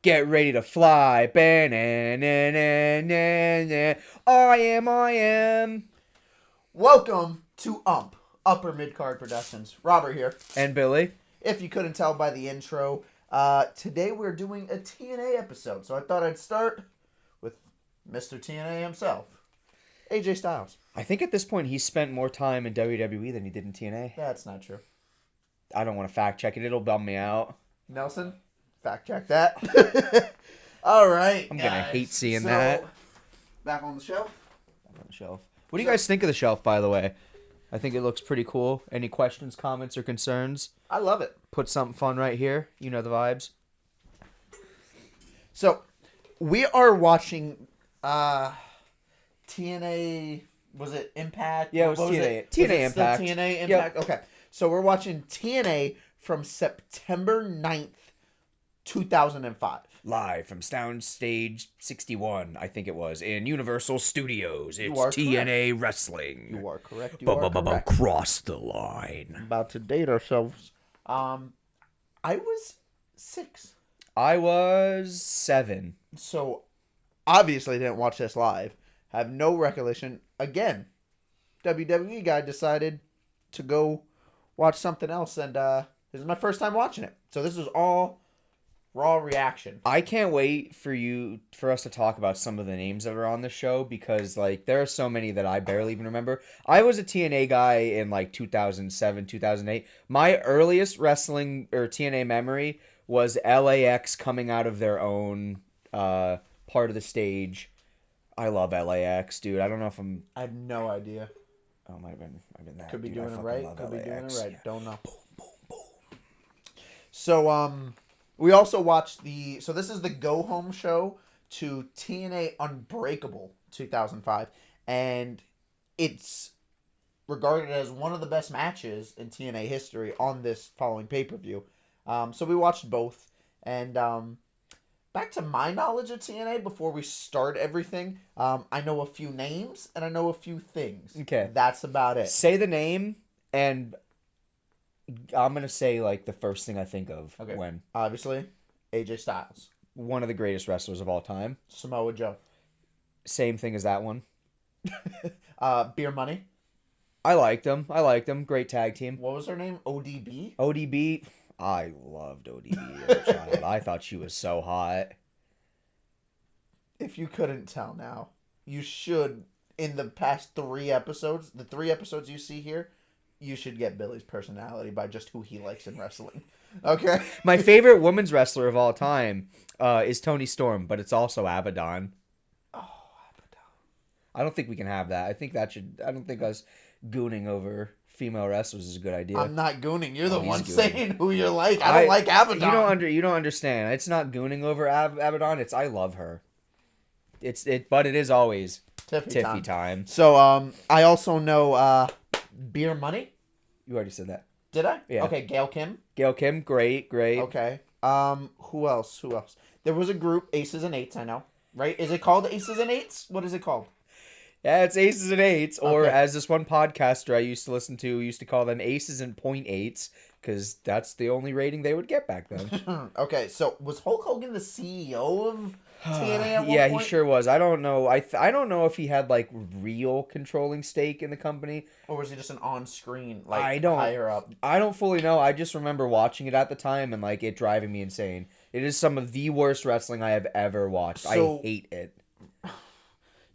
Get ready to fly. Ba-na-na-na-na-na. I am. Welcome to Upper Midcard Productions. Robert here. And Billy. If you couldn't tell by the intro, today we're doing a TNA episode. So I thought I'd start with Mr. TNA himself, AJ Styles. I think at this point he's spent more time in WWE than he did in TNA. That's not true. I don't want to fact check it. It'll bum me out. Nelson, fact check that. All right, I'm going to hate seeing that. Back on the shelf. On the shelf. What do you guys think of the shelf, by the way? I think it looks pretty cool. Any questions, comments, or concerns? I love it. Put something fun right here. You know the vibes. So, we are watching TNA. Was it Impact? Yeah, it was TNA. TNA Impact. TNA Impact. Yep. Okay. So we're watching TNA from September 9th, 2005. Live from Soundstage 61, I think it was, in Universal Studios. It's TNA correct. Wrestling. You are correct. You are correct. Cross the line. About to date ourselves. I was 6. I was 7. So, obviously didn't watch this live. Have no recollection. Again, WWE guy decided to go watch something else, and this is my first time watching it. So this is all raw reaction. I can't wait for us to talk about some of the names that are on the show because there are so many that I barely even remember. I was a TNA guy in 2007, 2008. My earliest wrestling or TNA memory was LAX coming out of their own part of the stage. I love LAX, dude. I don't know if I have no idea. Oh, might have been that. Could be dude. doing it right. Could be doing it right. Yeah. Don't know. Boom, boom, boom. So, we also watched so this is the go-home show to TNA Unbreakable 2005. And it's regarded as one of the best matches in TNA history on this following pay-per-view. So we watched both. And back to my knowledge of TNA before we start everything, I know a few names and I know a few things. Okay. That's about it. Say the name and I'm going to say the first thing I think of when. Obviously, AJ Styles. One of the greatest wrestlers of all time. Samoa Joe. Same thing as that one. Beer Money. I liked him. Great tag team. What was her name? ODB? ODB. I loved ODB as a child. I thought she was so hot. If you couldn't tell now, you should, in the past 3 episodes, the 3 episodes you see here, you should get Billy's personality by just who he likes in wrestling. Okay? My favorite women's wrestler of all time is Toni Storm, but it's also Abaddon. Oh, Abaddon. I don't think we can have that. I don't think us gooning over female wrestlers is a good idea. I'm not gooning. You're the one gooning. Saying who you like. I don't like Abaddon. You don't understand. It's not gooning over Abaddon. It's I love her. But it is always Tiffy time. So I also know Beer Money. You already said that. Did I? Yeah. Okay, Gail Kim. Great. Okay. Who else? There was a group, Aces and Eights, I know. Right? Is it called Aces and Eights? What is it called? Yeah, it's Aces and Eights, or Okay. as this one podcaster I used to listen to used to call them Aces and .8s, because that's the only rating they would get back then. Okay, so was Hulk Hogan the CEO of TNA at one Yeah, point? he sure was. I don't know. I don't know if he had real controlling stake in the company. Or was he just an on-screen, higher up? I don't fully know. I just remember watching it at the time and it driving me insane. It is some of the worst wrestling I have ever watched. I hate it.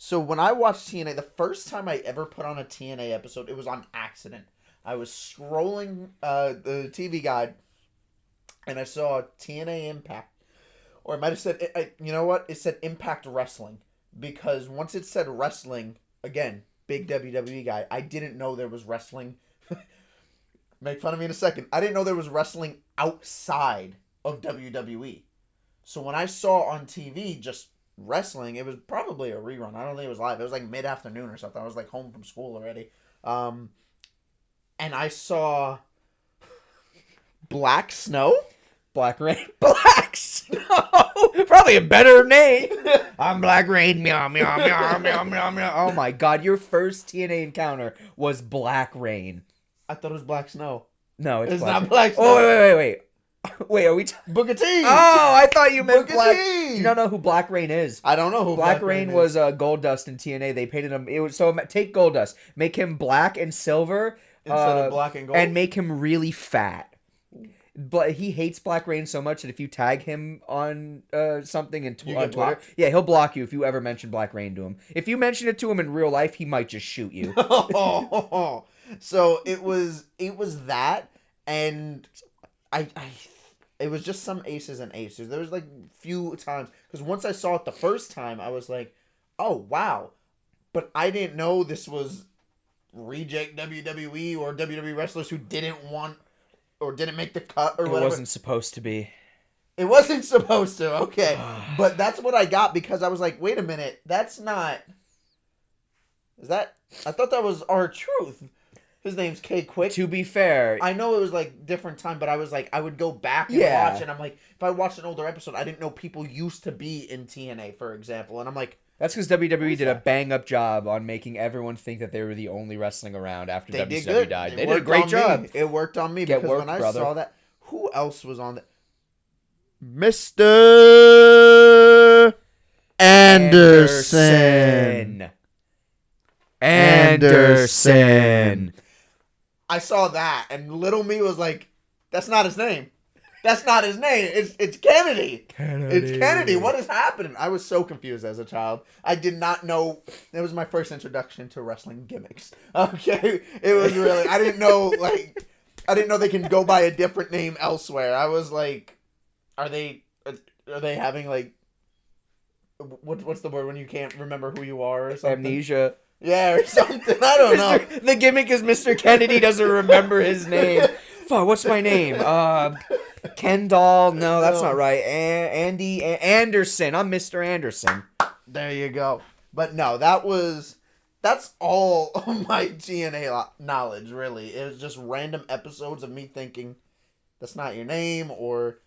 So when I watched TNA, the first time I ever put on a TNA episode, it was on accident. I was scrolling the TV guide, and I saw TNA Impact. Or it might have said, you know what? It said Impact Wrestling. Because once it said wrestling, again, big WWE guy, I didn't know there was wrestling. Make fun of me in a second. I didn't know there was wrestling outside of WWE. So when I saw on TV just wrestling, it was probably a rerun. I don't think it was live. It was mid-afternoon or something. I was home from school already. And I saw Black Snow? Black Rain. Black Snow! Probably a better name. I'm Black Rain. Meow, meow, meow, meow, meow, meow. Oh my god, your first TNA encounter was Black Rain. I thought it was Black Snow. No, it's not Black Snow. Oh, wait. Wait, are we? Booker T. Oh, I thought you meant Booker Black. T. You don't know who Black Rain is? I don't know who Black Rain was is. Goldust in TNA. They painted him. It was so take Goldust, make him black and silver, Instead of black and gold. and make him really fat. But he hates Black Rain so much that if you tag him on something on Twitter, blocked? yeah, he'll block you if you ever mention Black Rain to him. If you mention it to him in real life, he might just shoot you. So it was that, and it was just some aces and aces. There was like few times because once I saw it the first time, I was like, oh wow, but I didn't know this was reject WWE or WWE wrestlers who didn't want or didn't make the cut or whatever. It wasn't supposed to be. It wasn't supposed to. Okay, but that's what I got because I was like, wait a minute, that's not. Is that? I thought that was R-Truth. His name's K Quick. To be fair, I know it was like different time, but I was like, I would go back and Yeah. watch, and I'm like, if I watched an older episode, I didn't know people used to be in TNA, for example, and I'm like, that's because WWE did a bang up job on making everyone think that they were the only wrestling around after they did WCW good. died. It They did a worked great on job. me. It worked on me Get because worked, when I brother. saw that, who else was on that? Mr. Anderson. Anderson. I saw that, and little me was like, "That's not his name. That's not his name. It's Kennedy. It's Kennedy. What is happening?" I was so confused as a child. I did not know. It was my first introduction to wrestling gimmicks. Okay, it was really. I didn't know I didn't know they can go by a different name elsewhere. I was like, are they having like, what's the word when you can't remember who you are or something? Amnesia. Yeah, or something. I don't know. The gimmick is Mr. Kennedy doesn't remember his name. Fuck, what's my name? Kendall. No, that's not right. Andy Anderson. I'm Mr. Anderson. There you go. But no, that's all of my TNA knowledge, really. It was just random episodes of me thinking, that's not your name, or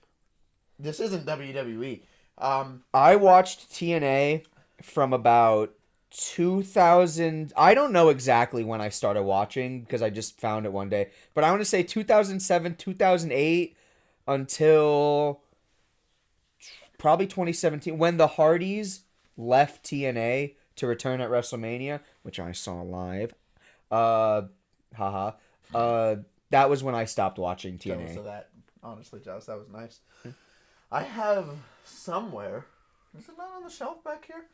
this isn't WWE. I watched TNA from about 2000. I don't know exactly when I started watching because I just found it one day. But I want to say 2007, 2008 until probably 2017 when the Hardys left TNA to return at WrestleMania, which I saw live. That was when I stopped watching TNA. Jealous of that. Honestly, jealous. That was nice. I have somewhere. Is it not on the shelf back here?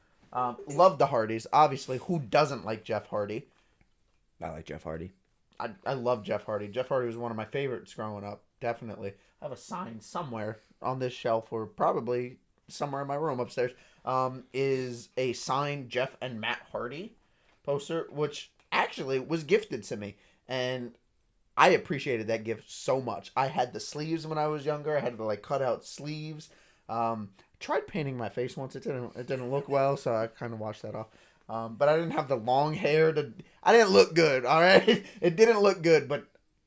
Love the Hardys. Obviously, who doesn't like Jeff Hardy? I like Jeff Hardy. I love Jeff Hardy. Jeff Hardy was one of my favorites growing up. Definitely. I have a sign somewhere on this shelf or probably somewhere in my room upstairs. Is a signed Jeff and Matt Hardy poster, which actually was gifted to me. And I appreciated that gift so much. I had the sleeves when I was younger. I had the cut out sleeves. Tried painting my face once. It didn't look well, so I kind of washed that off. But I didn't have the long hair I didn't look good. All right, it didn't look good, but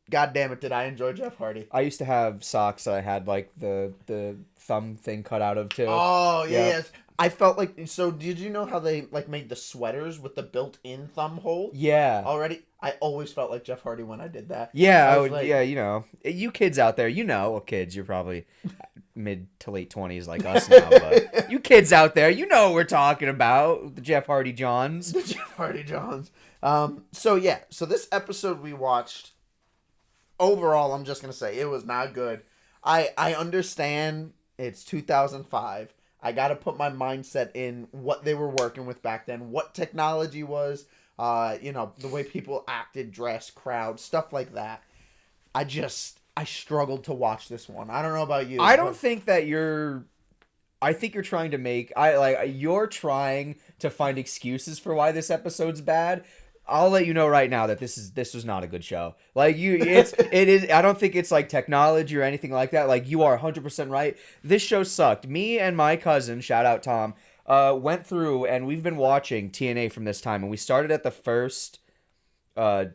god damn it, did I enjoy Jeff Hardy? I used to have socks that I had the thumb thing cut out of too. Oh Yeah. yes, I felt like. So did you know how they made the sweaters with the built-in thumb hole? Yeah. Already, I always felt like Jeff Hardy when I did that. Yeah, I was would. Yeah, you kids out there, kids, you're probably mid to late 20s like us now, but you kids out there, what we're talking about, the Jeff Hardy Johns. The Jeff Hardy Johns. So this episode we watched, overall, I'm just gonna say it was not good. I understand it's 2005. I gotta put my mindset in what they were working with back then, what technology was, the way people acted, dressed, crowd, stuff like that. I struggled to watch this one. I don't know about you. I don't think that I think you're trying to you're trying to find excuses for why this episode's bad. I'll let you know right now that this was not a good show. It is. I don't think it's like technology or anything like that. Like, you are 100% right. This show sucked. Me and my cousin, shout out Tom, went through and we've been watching TNA from this time, and we started at the first television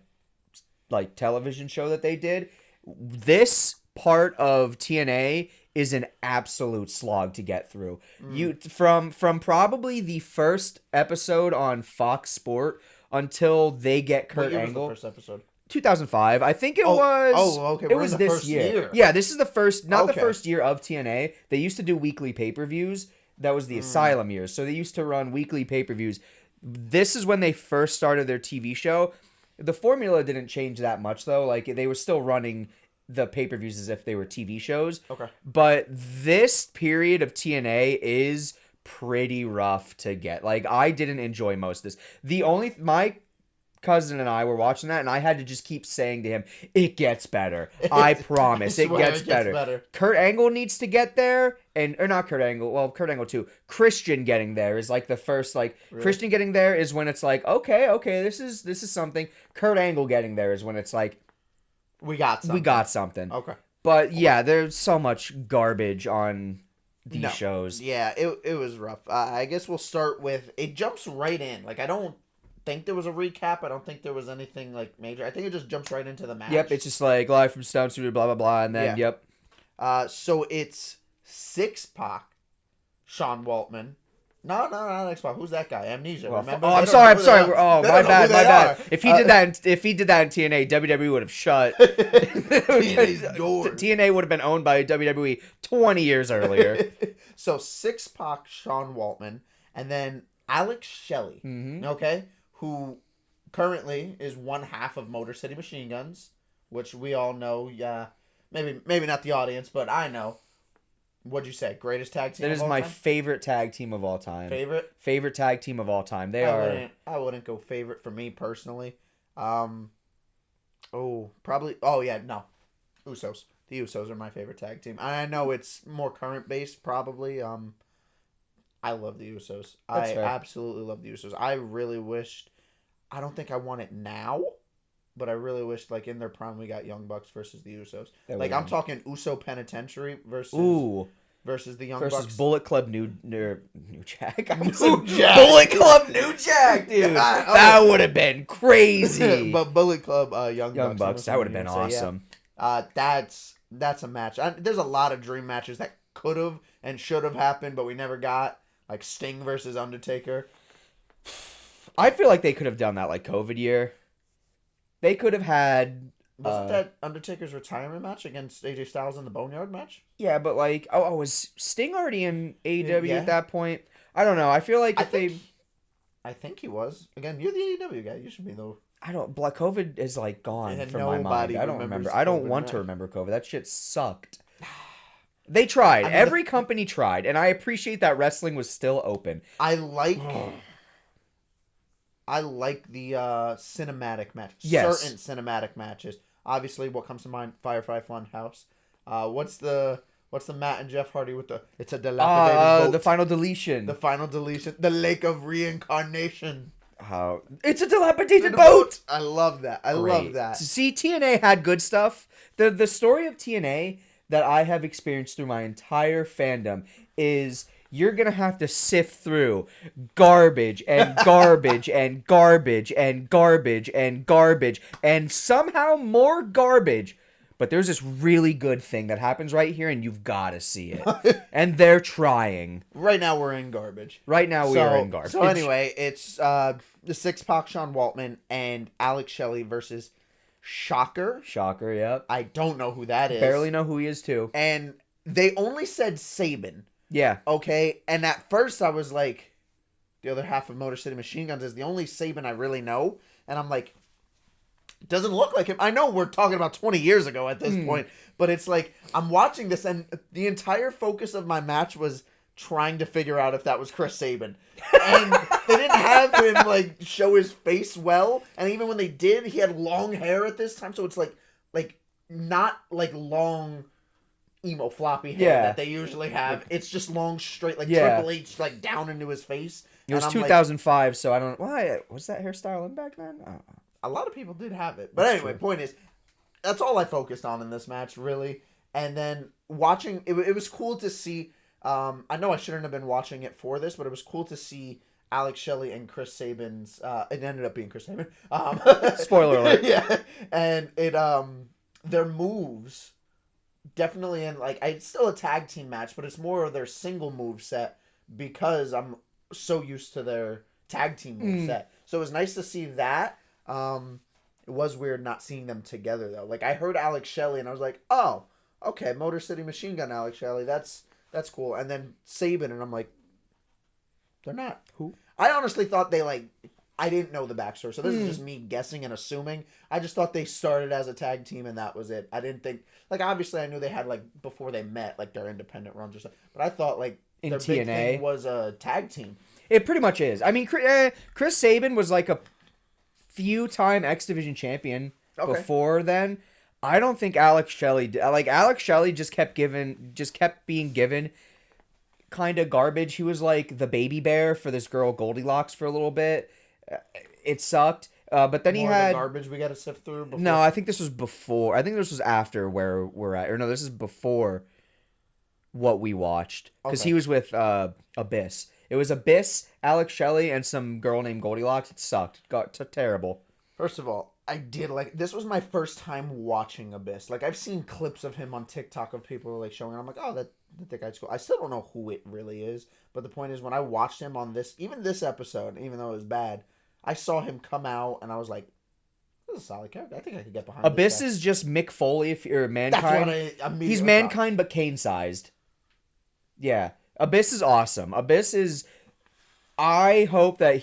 show that they did. This part of TNA is an absolute slog to get through. You from probably the first episode on Fox Sport until they get Kurt What year Angle. was the first episode? 2005. I think it Oh, was. oh, okay, It we're in was the this first year. year. Yeah, this is the first, not the Okay. first year of TNA. They used to do weekly pay-per-views. That was the Asylum years. So they used to run weekly pay-per-views. This is when they first started their TV show. The formula didn't change that much though. Like they were still running the pay-per-views as if they were TV shows. Okay. But this period of TNA is pretty rough to get. Like I didn't enjoy most of this. My cousin and I were watching that, and I had to just keep saying to him, "It gets better. I promise, I it swear gets better." Kurt Angle needs to get there, or not Kurt Angle. Well, Kurt Angle too. Christian getting there is like the first. Like Really? Christian getting there is when it's like, okay, this is something. Kurt Angle getting there is when it's like, we got something. Okay. But yeah, there's so much garbage on these shows. Yeah, it was rough. I guess we'll start with, it jumps right in. Like, I don't think there was a recap. I don't think there was anything like major. I think it just jumps right into the match. Yep, it's just like live from Stone Studio, blah blah blah, and then yep. So it's 6-Pac, Sean Waltman. No, not X-Pac. Who's that guy? Amnesia. Well, remember? I'm sorry. Oh, my bad. If he did that, in TNA, WWE would have shut. TNA would have been owned by WWE 20 years earlier. So 6-Pac, Sean Waltman, and then Alex Shelley. Okay, who currently is one half of Motor City Machine Guns, which we all know. Yeah, maybe not the audience, but I know. What'd you say? Greatest tag team? That is my favorite tag team of all time. Favorite tag team of all time. I wouldn't go favorite for me personally. Probably. Oh yeah, no. Usos. The Usos are my favorite tag team. I know it's more current based, probably. I love the Usos. That's fair. Absolutely love the Usos. I really wished. I don't think I want it now, but I really wished, like, in their prime, we got Young Bucks versus the Usos. Like, I'm talking Uso Penitentiary versus the Young Bucks. Versus Bullet Club New Jack. Bullet Club New Jack, dude. That would have been crazy. But Bullet Club Young Bucks, that would have been awesome. Yeah. That's a match. There's a lot of dream matches that could have and should have happened, but we never got. Like Sting versus Undertaker. I feel like they could have done that like COVID year. They could have had... Wasn't that Undertaker's retirement match against AJ Styles in the Boneyard match? Yeah, but like... Oh, was Sting already in AEW at that point? I don't know. I feel like I think he was. Again, you're the AEW guy. You should be the... Black COVID is like gone from my mind. I don't remember. I don't want to remember COVID. That shit sucked. They tried. Every company tried, and I appreciate that wrestling was still open. I like the cinematic matches. Yes. Certain cinematic matches. Obviously, what comes to mind? Firefly Funhouse. What's the Matt and Jeff Hardy with the? It's a dilapidated boat. The final deletion. The final deletion. The Lake of Reincarnation. It's a dilapidated boat. I love that. I love that. See, TNA had good stuff. The story of TNA that I have experienced through my entire fandom is you're going to have to sift through garbage and garbage and garbage and garbage and garbage and somehow more garbage. But there's this really good thing that happens right here, and you've got to see it. And they're trying. Right now, we're in garbage. We are in garbage. So anyway, it's the 6-Pac, Sean Waltman, and Alex Shelley versus Shocker. Shocker, yep. I don't know who that is. Barely know who he is, too. And they only said Sabin. Yeah. Okay? And at first, I was like, the other half of Motor City Machine Guns is the only Sabin I really know. And I'm like, it doesn't look like him. I know we're talking about 20 years ago at this point. But it's like, I'm watching this, and the entire focus of my match was trying to figure out if that was Chris Sabin. And they didn't have him, like, show his face well. And even when they did, he had long hair at this time. So it's like not like long emo floppy hair that they usually have. It's just long, straight, like Triple H, like down into his face. It was 2005, so I don't... Why? Was that hairstyle in back then? A lot of people did have it. But anyway, point is, that's all I focused on in this match, really. And then watching... It was cool to see... I know I shouldn't have been watching it for this, but it was cool to see Alex Shelley and Chris Sabin's... it ended up being Chris Sabin. Spoiler alert. Yeah. And it... their moves... Definitely in, like... It's still a tag team match, but it's more of their single move set because I'm so used to their tag team move set. So it was nice to see that. It was weird not seeing them together though. Like I heard Alex Shelley and I was like, oh, okay, Motor City Machine Gun Alex Shelley. That's cool. And then Sabin and I'm like, they're not. Who? I honestly thought they like. I didn't know the backstory, so this is just me guessing and assuming. I just thought they started as a tag team and that was it. I didn't think like obviously I knew they had like before they met like their independent runs or something, but I thought like In their TNA big thing was a tag team. It pretty much is. I mean, Chris Sabin was like a few-time X Division champion before then. I don't think Alex Shelley did. Like Alex Shelley just kept being given kind of garbage. He was like the baby bear for this girl Goldilocks for a little bit. It sucked. But then he had garbage we got to sift through. Before. No, I think this was before. I think this was after where we're at. Or no, this is before what we watched because he was with Abyss. It was Abyss, Alex Shelley, and some girl named Goldilocks. It sucked. It got terrible. First of all, I did like this was my first time watching Abyss. Like I've seen clips of him on TikTok of people like showing. I'm like, oh, that guy's cool. I still don't know who it really is, but the point is, when I watched him on this episode, even though it was bad, I saw him come out and I was like, this is a solid character. I think I could get behind. Abyss is just Mick Foley if you're Mankind. That's what He's Mankind but Kane sized. Yeah, Abyss is awesome. Abyss is. I hope that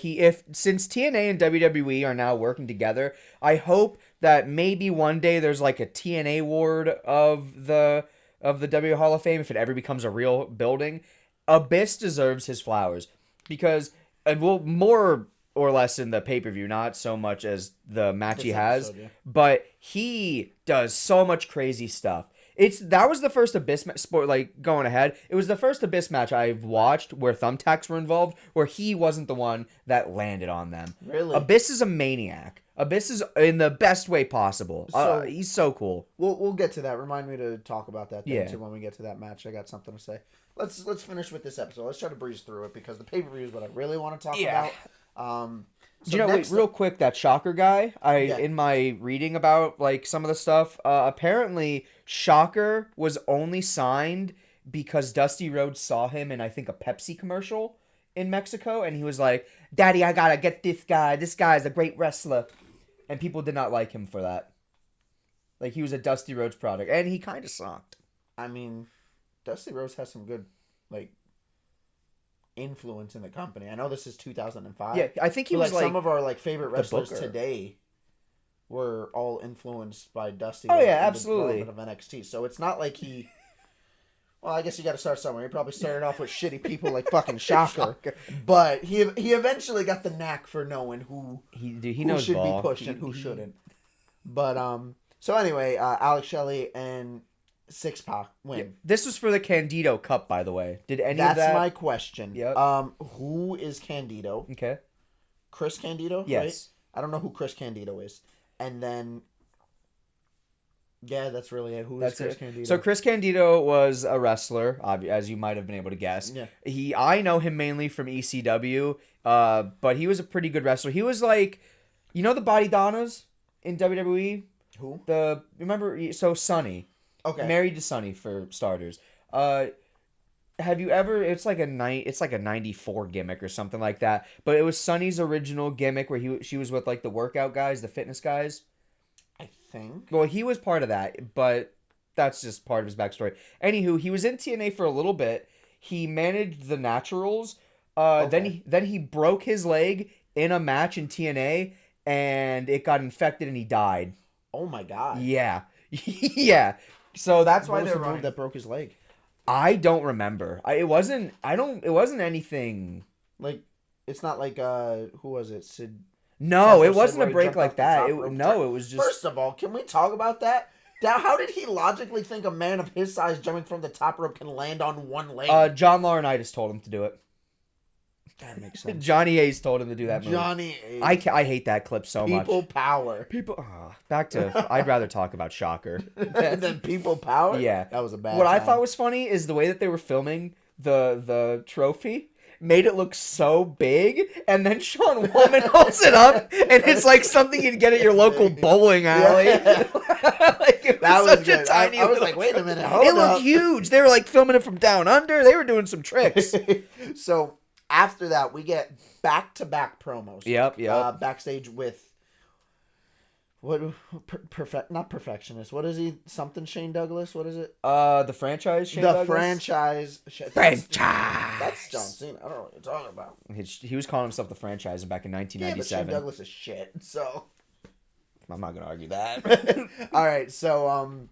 since TNA and WWE are now working together, I hope that maybe one day there's like a TNA ward of the W Hall of Fame if it ever becomes a real building. Abyss deserves his flowers because, and we'll more or less in the pay-per-view, not so much as the match he has, but he does so much crazy stuff. That was the first Abyss sport, like, going ahead. It was the first Abyss match I've watched where thumbtacks were involved, where he wasn't the one that landed on them. Really? Abyss is a maniac. Abyss is in the best way possible. He's so cool. We'll get to that. Remind me to talk about that too when we get to that match. I got something to say. Let's finish with this episode. Let's try to breeze through it because the pay-per-view is what I really want to talk about. Wait, real quick, that Shocker guy, in my reading about like some of the stuff, apparently Shocker was only signed because Dusty Rhodes saw him in, I think, a Pepsi commercial in Mexico, and he was like, Daddy, I gotta get this guy. This guy's a great wrestler. And people did not like him for that. Like, he was a Dusty Rhodes product, and he kind of sucked. I mean, Dusty Rhodes has some good, like, influence in the company. I know this is 2005. Yeah, I think he was like some of our like favorite wrestlers today were all influenced by Dusty. Oh yeah, absolutely. Of NXT, so it's not like he. Well, I guess you got to start somewhere. He probably started off with shitty people like fucking Shocker, but he eventually got the knack for knowing who knows should ball. be pushed and who shouldn't. But so anyway, Alex Shelley and Six Pac win. Yeah. This was for the Candido Cup, by the way. Did any That's of that? That's my question. Yep. Who is Candido? Okay. Chris Candido? Yes. Right? I don't know who Chris Candido is. And then, yeah, that's really it. Who is Chris Candido? So Chris Candido was a wrestler, as you might have been able to guess. Yeah. I know him mainly from ECW, but he was a pretty good wrestler. He was like, you know the Body Donnas in WWE? Who? So Sonny. Okay. Married to Sonny for starters. Have you ever? It's like a 94 gimmick or something like that. But it was Sonny's original gimmick where she was with like the workout guys, the fitness guys. I think. Well, he was part of that, but that's just part of his backstory. Anywho, he was in TNA for a little bit. He managed the Naturals. Then he broke his leg in a match in TNA, and it got infected, and he died. Oh my god. Yeah, yeah. So that's why they're running. That broke his leg. I don't remember. It wasn't anything. Like, it's not like who was it? Sid. No, it wasn't a break like that. It was just. First of all, can we talk about that? Now, how did he logically think a man of his size jumping from the top rope can land on one leg? John Laurinaitis told him to do it. That makes sense. Johnny Ace told him to do that move. Johnny Ace. I hate that clip so much. People power. Back to. I'd rather talk about Shocker than people power. Yeah, that was a bad. What time. I thought was funny is the way that they were filming the trophy. Made it look so big, and then Sean Woman holds it up, and it's like something you'd get at your local bowling alley. Yeah. Like, it was such a tiny. I was like, wait a minute, it looked huge. They were like filming it from down under. They were doing some tricks. So after that, we get back-to-back promos. Yep. Backstage with What not perfectionist. What is he? Something Shane Douglas. What is it? The franchise Shane The Douglas? franchise. That's John Cena. I don't know what you're talking about. He was calling himself the franchise back in Yeah, but 1997. Shane Douglas is shit. So I'm not gonna argue that. all right. So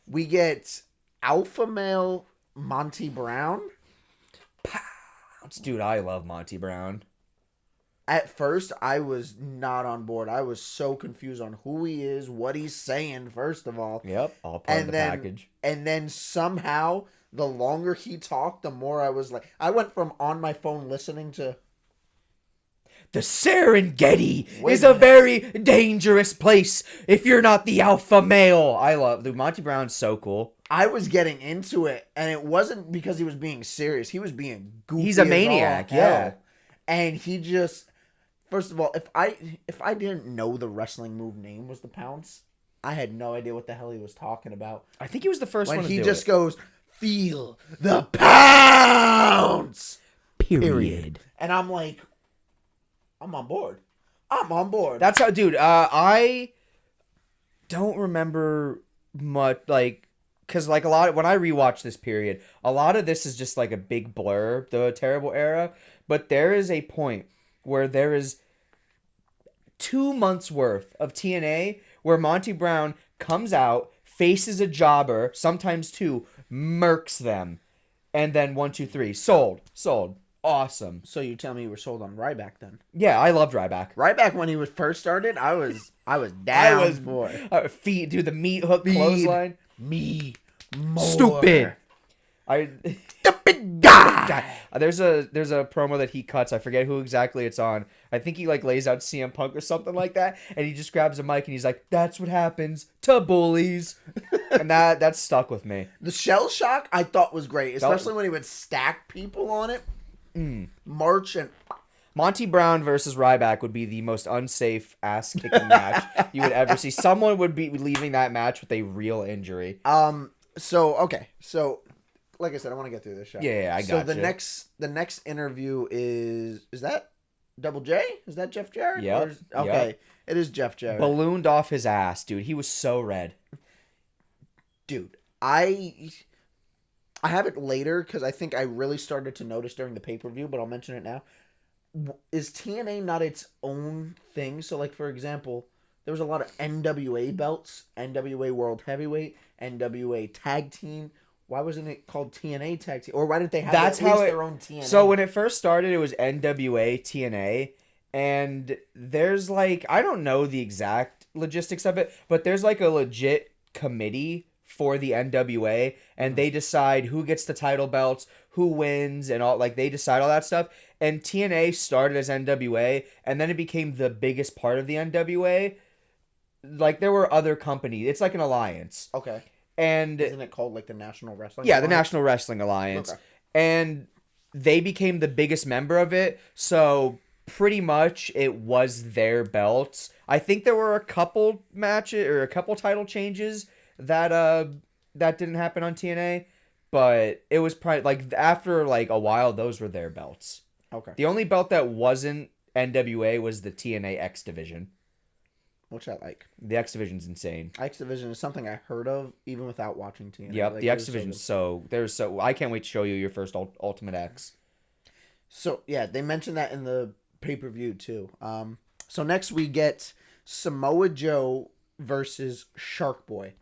we get alpha male Monty Brown. Dude, I love Monty Brown. At first, I was not on board. I was so confused on who he is, what he's saying, first of all. Yep, all part of the package. And then somehow, the longer he talked, the more I was like... I went from on my phone listening to... The Serengeti is a very dangerous place if you're not the alpha male. I love... Dude, Monty Brown's so cool. I was getting into it, and it wasn't because he was being serious. He was being goofy. He's a maniac, yeah. And he just... First of all, if I didn't know the wrestling move name was the Pounce, I had no idea what the hell he was talking about. I think he was the first one to do it. When he just goes, feel the Pounce! Period. And I'm like, I'm on board. I'm on board. That's how, dude, I don't remember much, like, because, like, when I rewatch this period, a lot of this is just, like, a big blur, the terrible era, but there is a point where there is 2 months worth of TNA where Monty Brown comes out, faces a jobber, sometimes 2, murks them, and then 1, 2, 3, sold, awesome. So you tell me you were sold on Ryback then? Yeah, I loved Ryback. Ryback when he was first started, I was down for feet, dude, the meat hook clothesline. Me more. Stupid. Stupid guy. There's a promo that he cuts. I forget who exactly it's on. I think he like lays out CM Punk or something like that, and he just grabs a mic and he's like, "That's what happens to bullies," and that stuck with me. The shell shock I thought was great, especially when he would stack people on it. March and Monty Brown versus Ryback would be the most unsafe ass kicking match you would ever see. Someone would be leaving that match with a real injury. So like I said, I want to get through this show. Yeah, I got So the next interview is that Double J? Is that Jeff Jarrett? Yeah. Okay, Yep. It is Jeff Jarrett. Ballooned off his ass, dude. He was so red. Dude, I have it later because I think I really started to notice during the pay-per-view, but I'll mention it now. Is TNA not its own thing? So, like, for example, there was a lot of NWA belts, NWA World Heavyweight, NWA Tag Team. Why wasn't it called TNA Tag Team? Or why didn't they have their own TNA? So when it first started, it was NWA TNA, and there's like, I don't know the exact logistics of it, but there's like a legit committee for the NWA, and they decide who gets the title belts, who wins, and all, like, they decide all that stuff. And TNA started as NWA, and then it became the biggest part of the NWA. Like, there were other companies. It's like an alliance. Okay. And isn't it called like the National Wrestling Alliance? The National Wrestling Alliance. Okay. And they became the biggest member of it, so pretty much it was their belts. I think there were a couple matches or a couple title changes that didn't happen on TNA, but it was probably like after like a while those were their belts. Okay. The only belt that wasn't NWA was the TNA X Division. Which I like. The X Division's insane. X Division is something I heard of even without watching TNA. Yep, like, the X Division's so I can't wait to show you your first Ultimate X. So yeah, they mentioned that in the pay-per-view too. So next we get Samoa Joe versus Shark Boy.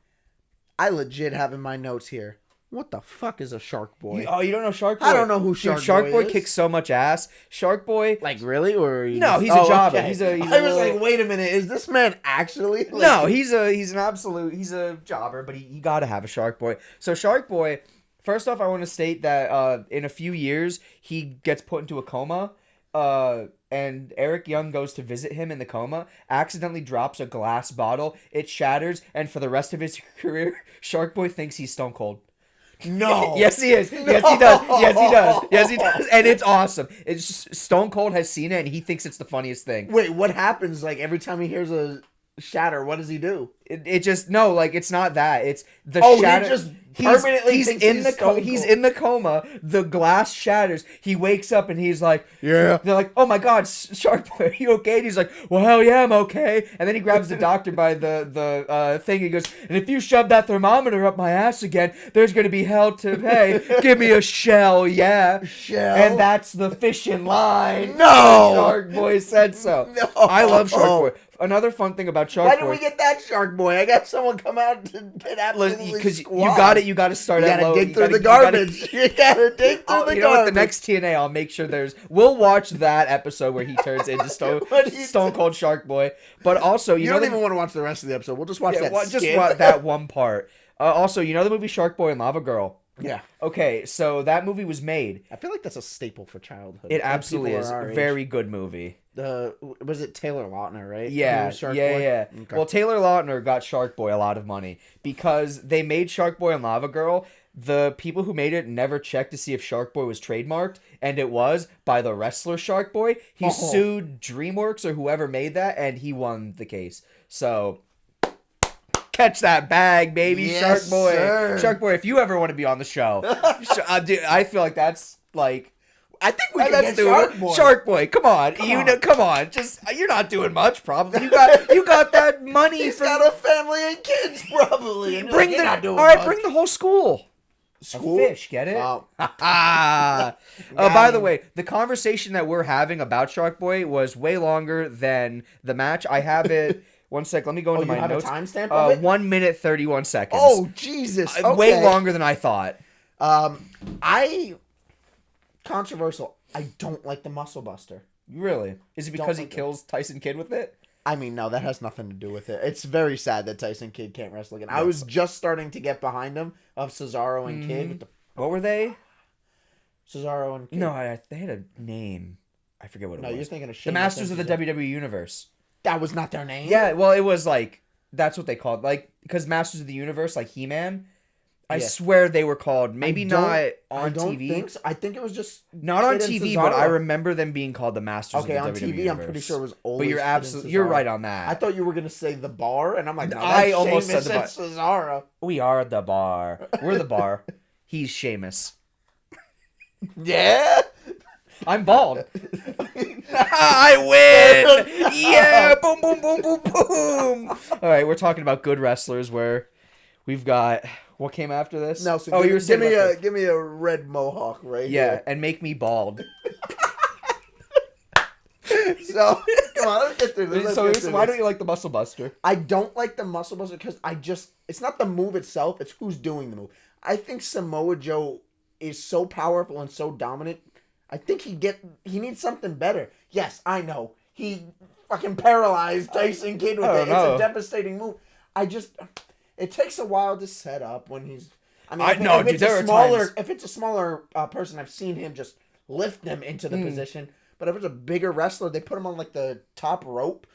I legit have in my notes here, what the fuck is a Shark Boy? You don't know Shark Boy? I don't know who Shark Boy is. Shark Boy kicks so much ass. Shark Boy... Like, really? Or no, he's a jobber. Okay. I was like, wait a minute, is this man actually... Like... No, he's a jobber, but you gotta have a Shark Boy. So Shark Boy, first off, I want to state that in a few years, he gets put into a coma, and Eric Young goes to visit him in the coma, accidentally drops a glass bottle, it shatters, and for the rest of his career, Shark Boy thinks he's Stone Cold. No. Yes, he is. No. Yes, he does. Yes, he does. Yes, he does. And it's awesome. It's just, Stone Cold has seen it, and he thinks it's the funniest thing. Wait, what happens? Like, every time he hears a shatter, what does he do? It just, no, like, it's not that. It's the shatter. He just permanently he's thinks in he's the Stone he's Cold. in the coma. The glass shatters. He wakes up and he's like, Yeah. They're like, oh my God, Shark Boy, are you okay? And he's like, well, hell yeah, I'm okay. And then he grabs the doctor by the thing. And he goes, and if you shove that thermometer up my ass again, there's gonna be hell to pay. Give me a shell, yeah. Shell? And that's the fishing line. No! Shark Boy said so. No. I love Shark Boy. Another fun thing about Shark Why Boy. didn't we get that Shark Boy? I got someone come out to get absolutely Because you squashed. got to start You at gotta low. dig through the garbage. You gotta dig through the You know what? The garbage. next TNA, I'll make sure we'll watch that episode where he turns into Stone Cold Shark Boy. But also, You don't even want to watch the rest of the episode. We'll just watch that just skit. watch that one part. Also, you know the movie Shark Boy and Lava Girl? Yeah. Okay, so that movie was made. I feel like that's a staple for childhood. It Like, absolutely people is. our age. Very good movie. Was it Taylor Lautner, right? Yeah, Who was Shark yeah, Boy? yeah. Okay. Well, Taylor Lautner got Shark Boy a lot of money because they made Shark Boy and Lava Girl. The people who made it never checked to see if Shark Boy was trademarked, and it was by the wrestler Shark Boy. He sued DreamWorks or whoever made that, and he won the case. So, catch that bag, baby, Yes, Shark Boy. sir. Shark Boy, if you ever want to be on the show, dude, I feel like that's like. I think we can Let's get do Shark it. Boy. Shark Boy, come on. Come on. Just you're not doing much, probably. You got that money He's from got a family and kids, probably. And bring you're the not doing all right, much. bring the whole school. School? A fish, get it? Oh. By the way, the conversation that we're having about Shark Boy was way longer than the match. I have it. One sec, let me go into my you have notes. a timestamp of it? 1 minute 31 seconds. Oh, Jesus. Okay. Way longer than I thought. Controversial. I don't like the Muscle Buster. Really? Is it because he like it. kills Tyson Kidd with it? I mean, no, that has nothing to do with it. It's very sad that Tyson Kidd can't wrestle again. I was just starting to get behind him of Cesaro and Kidd. With the What were they? Cesaro and Kidd. No, they had a name. I forget what it No, was. you're thinking of The Sheamus Masters of and the Cesaro. WWE Universe. That was not their name? Yeah, well, it was like, that's what they called, like, because Masters of the Universe, like He-Man, I Yeah. swear they were called, maybe not I on don't TV. think so. I think it was just Not on Kidd and TV, but I Cesaro. remember them being called the Masters Okay, of the on WWE TV, Universe. I'm pretty sure it was always But you're Kidd and absolutely, you're Cesaro. right on that. I thought you were going to say the bar, and I'm like, no, I that's almost Sheamus said the and Cesaro. We are the bar. We're the bar. He's Sheamus. Yeah? I'm bald. I win! Yeah! Boom, boom, boom, boom, boom! All right, we're talking about good wrestlers where we've got... What came after this? Nelson, you were saying about give me a red mohawk right yeah, here. and make me bald. So, come on, let's get through this. So why don't you like the Muscle Buster? I don't like the Muscle Buster because it's not the move itself, it's who's doing the move. I think Samoa Joe is so powerful and so dominant. I think he needs something better. Yes, I know. He fucking paralyzed Tyson Kidd with it. It's a devastating move. It takes a while to set up when he's. I mean, if it's a smaller person, I've seen him just lift them into the position. But if it's a bigger wrestler, they put him on like the top rope,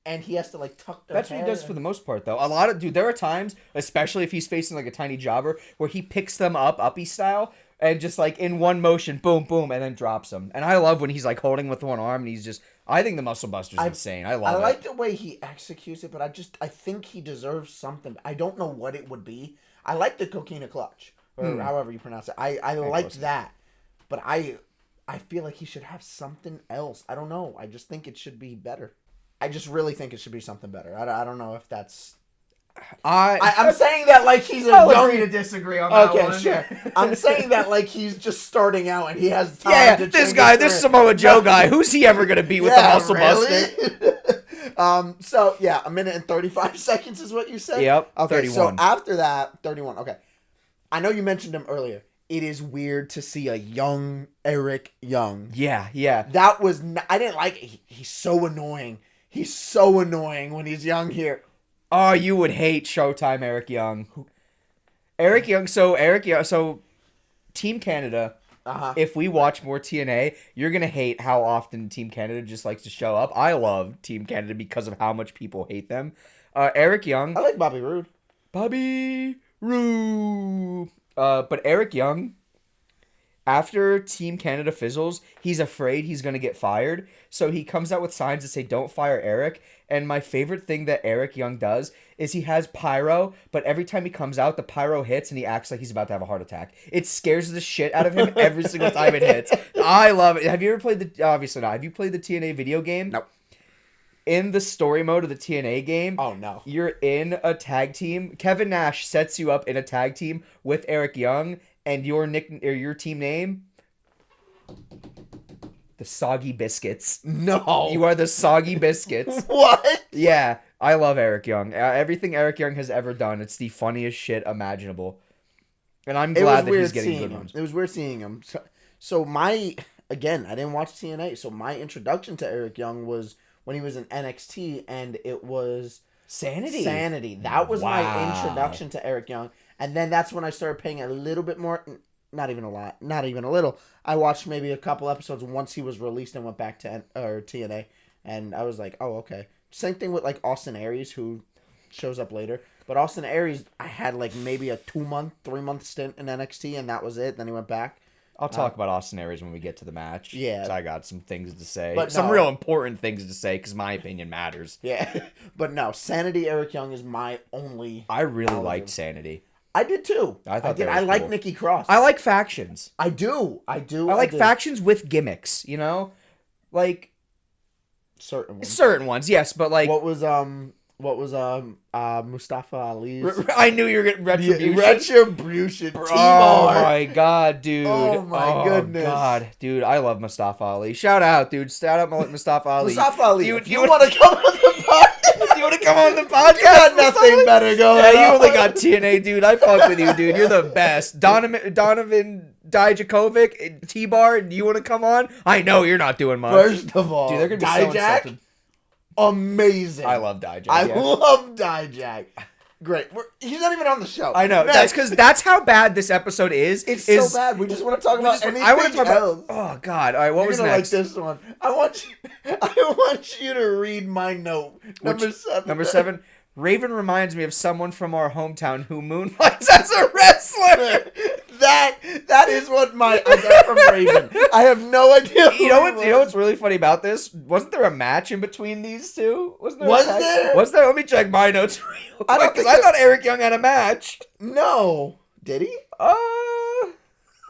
and he has to like tuck their That's what he does for the most part, though. There are times, especially if he's facing like a tiny jobber, where he picks them up, uppy style, and just like in one motion, boom, boom, and then drops them. And I love when he's like holding with one arm, and he's just. I think the Muscle Buster's insane. I love it. I like the way he executes it, but I think he deserves something. I don't know what it would be. I like the Coquina Clutch, or however you pronounce it. I liked that, but I feel like he should have something else. I don't know. I just think it should be better. I just really think it should be something better. I don't know if that's. I'm saying that like he's a young. agree to disagree on that one. Okay, sure. I'm saying that like he's just starting out and he has time to this change guy, his this career. Samoa Joe guy, who's he ever gonna be with the Muscle Buster? So yeah, 1 minute and 35 seconds is what you said. Yep. Okay. 31. So after that, 31. Okay. I know you mentioned him earlier. It is weird to see a young Eric Young. Yeah, yeah. That was. I didn't like it. He's so annoying. He's so annoying when he's young here. Oh, you would hate Showtime Eric Young. So Team Canada. If we watch more TNA, you're going to hate how often Team Canada just likes to show up. I love Team Canada because of how much people hate them. Eric Young. I like Bobby Roode. Bobby Roode. But Eric Young, after Team Canada fizzles, he's afraid he's going to get fired. So he comes out with signs that say, don't fire Eric. And my favorite thing that Eric Young does is he has pyro, but every time he comes out, the pyro hits and he acts like he's about to have a heart attack. It scares the shit out of him every single time it hits. I love it. Have you ever played the... Obviously not. Have you played the TNA video game? Nope. In the story mode of the TNA game, Oh, no. you're in a tag team. Kevin Nash sets you up in a tag team with Eric Young, and your team name, the Soggy Biscuits. No. You are the Soggy Biscuits. What? Yeah, I love Eric Young. Everything Eric Young has ever done, it's the funniest shit imaginable. And I'm glad that he's getting good ones. It was weird seeing him. So again, I didn't watch TNA, so my introduction to Eric Young was when he was in NXT, and it was Sanity. That was my Wow. introduction to Eric Young. And then that's when I started paying a little bit more, not even a lot, not even a little. I watched maybe a couple episodes once he was released and went back to TNA. And I was like, oh, okay. Same thing with like Austin Aries, who shows up later. But Austin Aries, I had like maybe a 2-month, 3-month stint in NXT, and that was it. Then he went back. I'll talk about Austin Aries when we get to the match. Yeah. 'Cause I got some things to say. But some no. real important things to say, because my opinion matters. Yeah. But no, Sanity Eric Young is my only... I really liked Sanity. I did too. I thought they were I like cool. Nikki Cross. I like factions. I do. I like factions with gimmicks, you know? Like, certain ones. yes, but like... What was Mustafa Ali's? I knew you were getting Retribution. Retribution. Oh my god, dude. Oh my goodness. God, dude, I love Mustafa Ali. Shout out, dude. Shout out Mustafa Ali. Mustafa Ali. Dude, you want to come on the podcast? You want to come on the podcast? You got nothing better going Yeah, you on. only got TNA, dude. I fuck with you, dude. You're the best. Donovan Dijakovic, T-Bar, you want to come on? I know you're not doing much. First of all, Dude, they're going to be so Dijak, insulted. amazing. I love Dijak. I yeah. love Dijak. Great. He's not even on the show. I know. Next. That's how bad this episode is. It's so bad. We just want to talk about anything I want to talk else. about. Oh God! All right, what You're was gonna next? like this one. I want you to read my note. Number 7. Number 7. Raven reminds me of someone from our hometown who moonlights as a wrestler. That is what I got from Raven. I have no idea. You know what's really funny about this? Wasn't there a match in between these two? Wasn't there? Was there? Was there? Let me check my notes real quick, I don't because think I thought Eric Young had a match. No. Did he?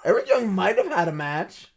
Eric Young might have had a match.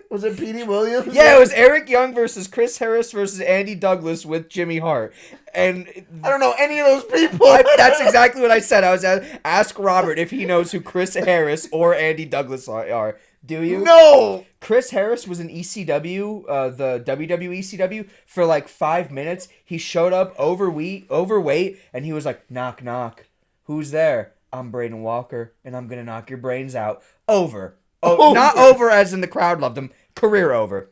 Was it Petey Williams? Yeah, it was Eric Young versus Chris Harris versus Andy Douglas with Jimmy Hart. And I don't know any of those people. that's exactly what I said. I was ask Robert if he knows who Chris Harris or Andy Douglas are. Do you? No. Chris Harris was in ECW, the WWE ECW, for like 5 minutes. He showed up overweight, and he was like, knock, knock. Who's there? I'm Braden Walker, and I'm going to knock your brains out. Over. Oh, not over as in the crowd loved him. Career over.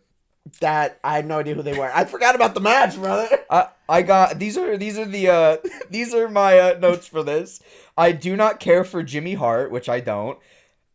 I had no idea who they were. I forgot about the match, brother. I got these are my notes for this. I do not care for Jimmy Hart, which I don't.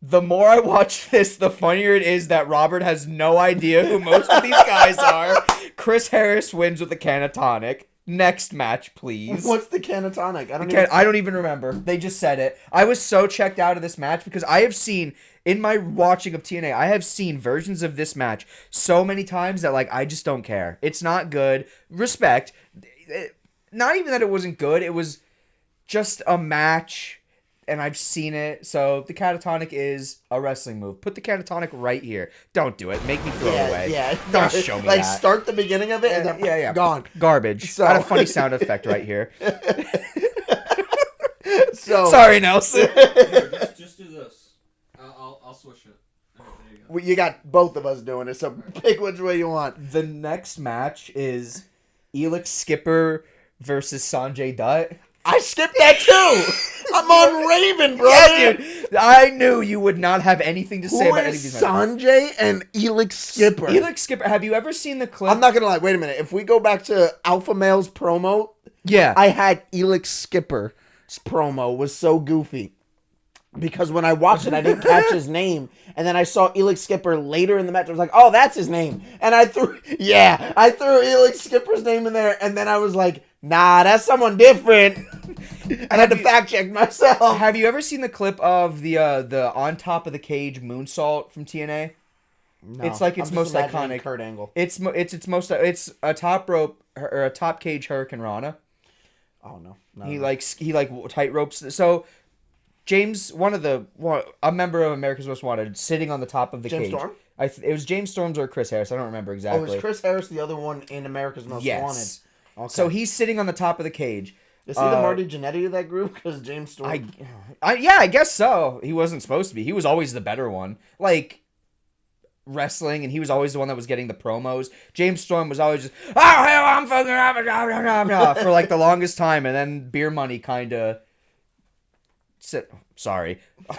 The more I watch this, the funnier it is that Robert has no idea who most of these guys are. Chris Harris wins with a canatonic. Next match, please. What's the canatonic? I don't even remember. They just said it. I was so checked out of this match because I have seen, in my watching of TNA, I have seen versions of this match so many times that, like, I just don't care. It's not good. Respect. Not even that it wasn't good. It was just a match, and I've seen it. So the catatonic is a wrestling move. Put the catatonic right here. Don't do it. Make me throw it away. Yeah. Don't show me like, that. start the beginning of it, and then Yeah. gone. Garbage. So- Got a funny sound effect right here. So Sorry, Nelson. Just do this. I'll switch it. There you go. you got both of us doing it, so pick which way you want. The next match is Elix Skipper versus Sanjay Dutt. I skipped that too. I'm on Raven, bro. Yeah, dude. I knew you would not have anything to say Who about any of is these matches. Sanjay and Elix Skipper? Elix Skipper. Have you ever seen the clip? I'm not gonna lie. Wait a minute. If we go back to Alpha Male's promo, Yeah. I had Elix Skipper's promo was so goofy. Because when I watched it, I didn't catch his name. And then I saw Elix Skipper later in the match. I was like, oh, that's his name. And I threw Elix Skipper's name in there. And then I was like, nah, that's someone different. I had to fact check myself. Have you ever seen the clip of the on top of the cage moonsault from TNA? No, It's like its I'm most just imagining iconic. Kurt Angle. It's a top rope or a top cage Hurricane Rana. Oh no. He tight ropes. So James, a member of America's Most Wanted, sitting on the top of the James cage. Storm? It was James Storms or Chris Harris. I don't remember exactly. Oh, is Chris Harris the other one in America's Most Yes. Wanted? Okay. So he's sitting on the top of the cage. Is he the Marty Jannetty of that group? Because James Storm. I guess so. He wasn't supposed to be. He was always the better one. Like wrestling, and he was always the one that was getting the promos. James Storm was always just, oh hell, I'm fucking for like the longest time, and then Beer Money kind of. Sorry. My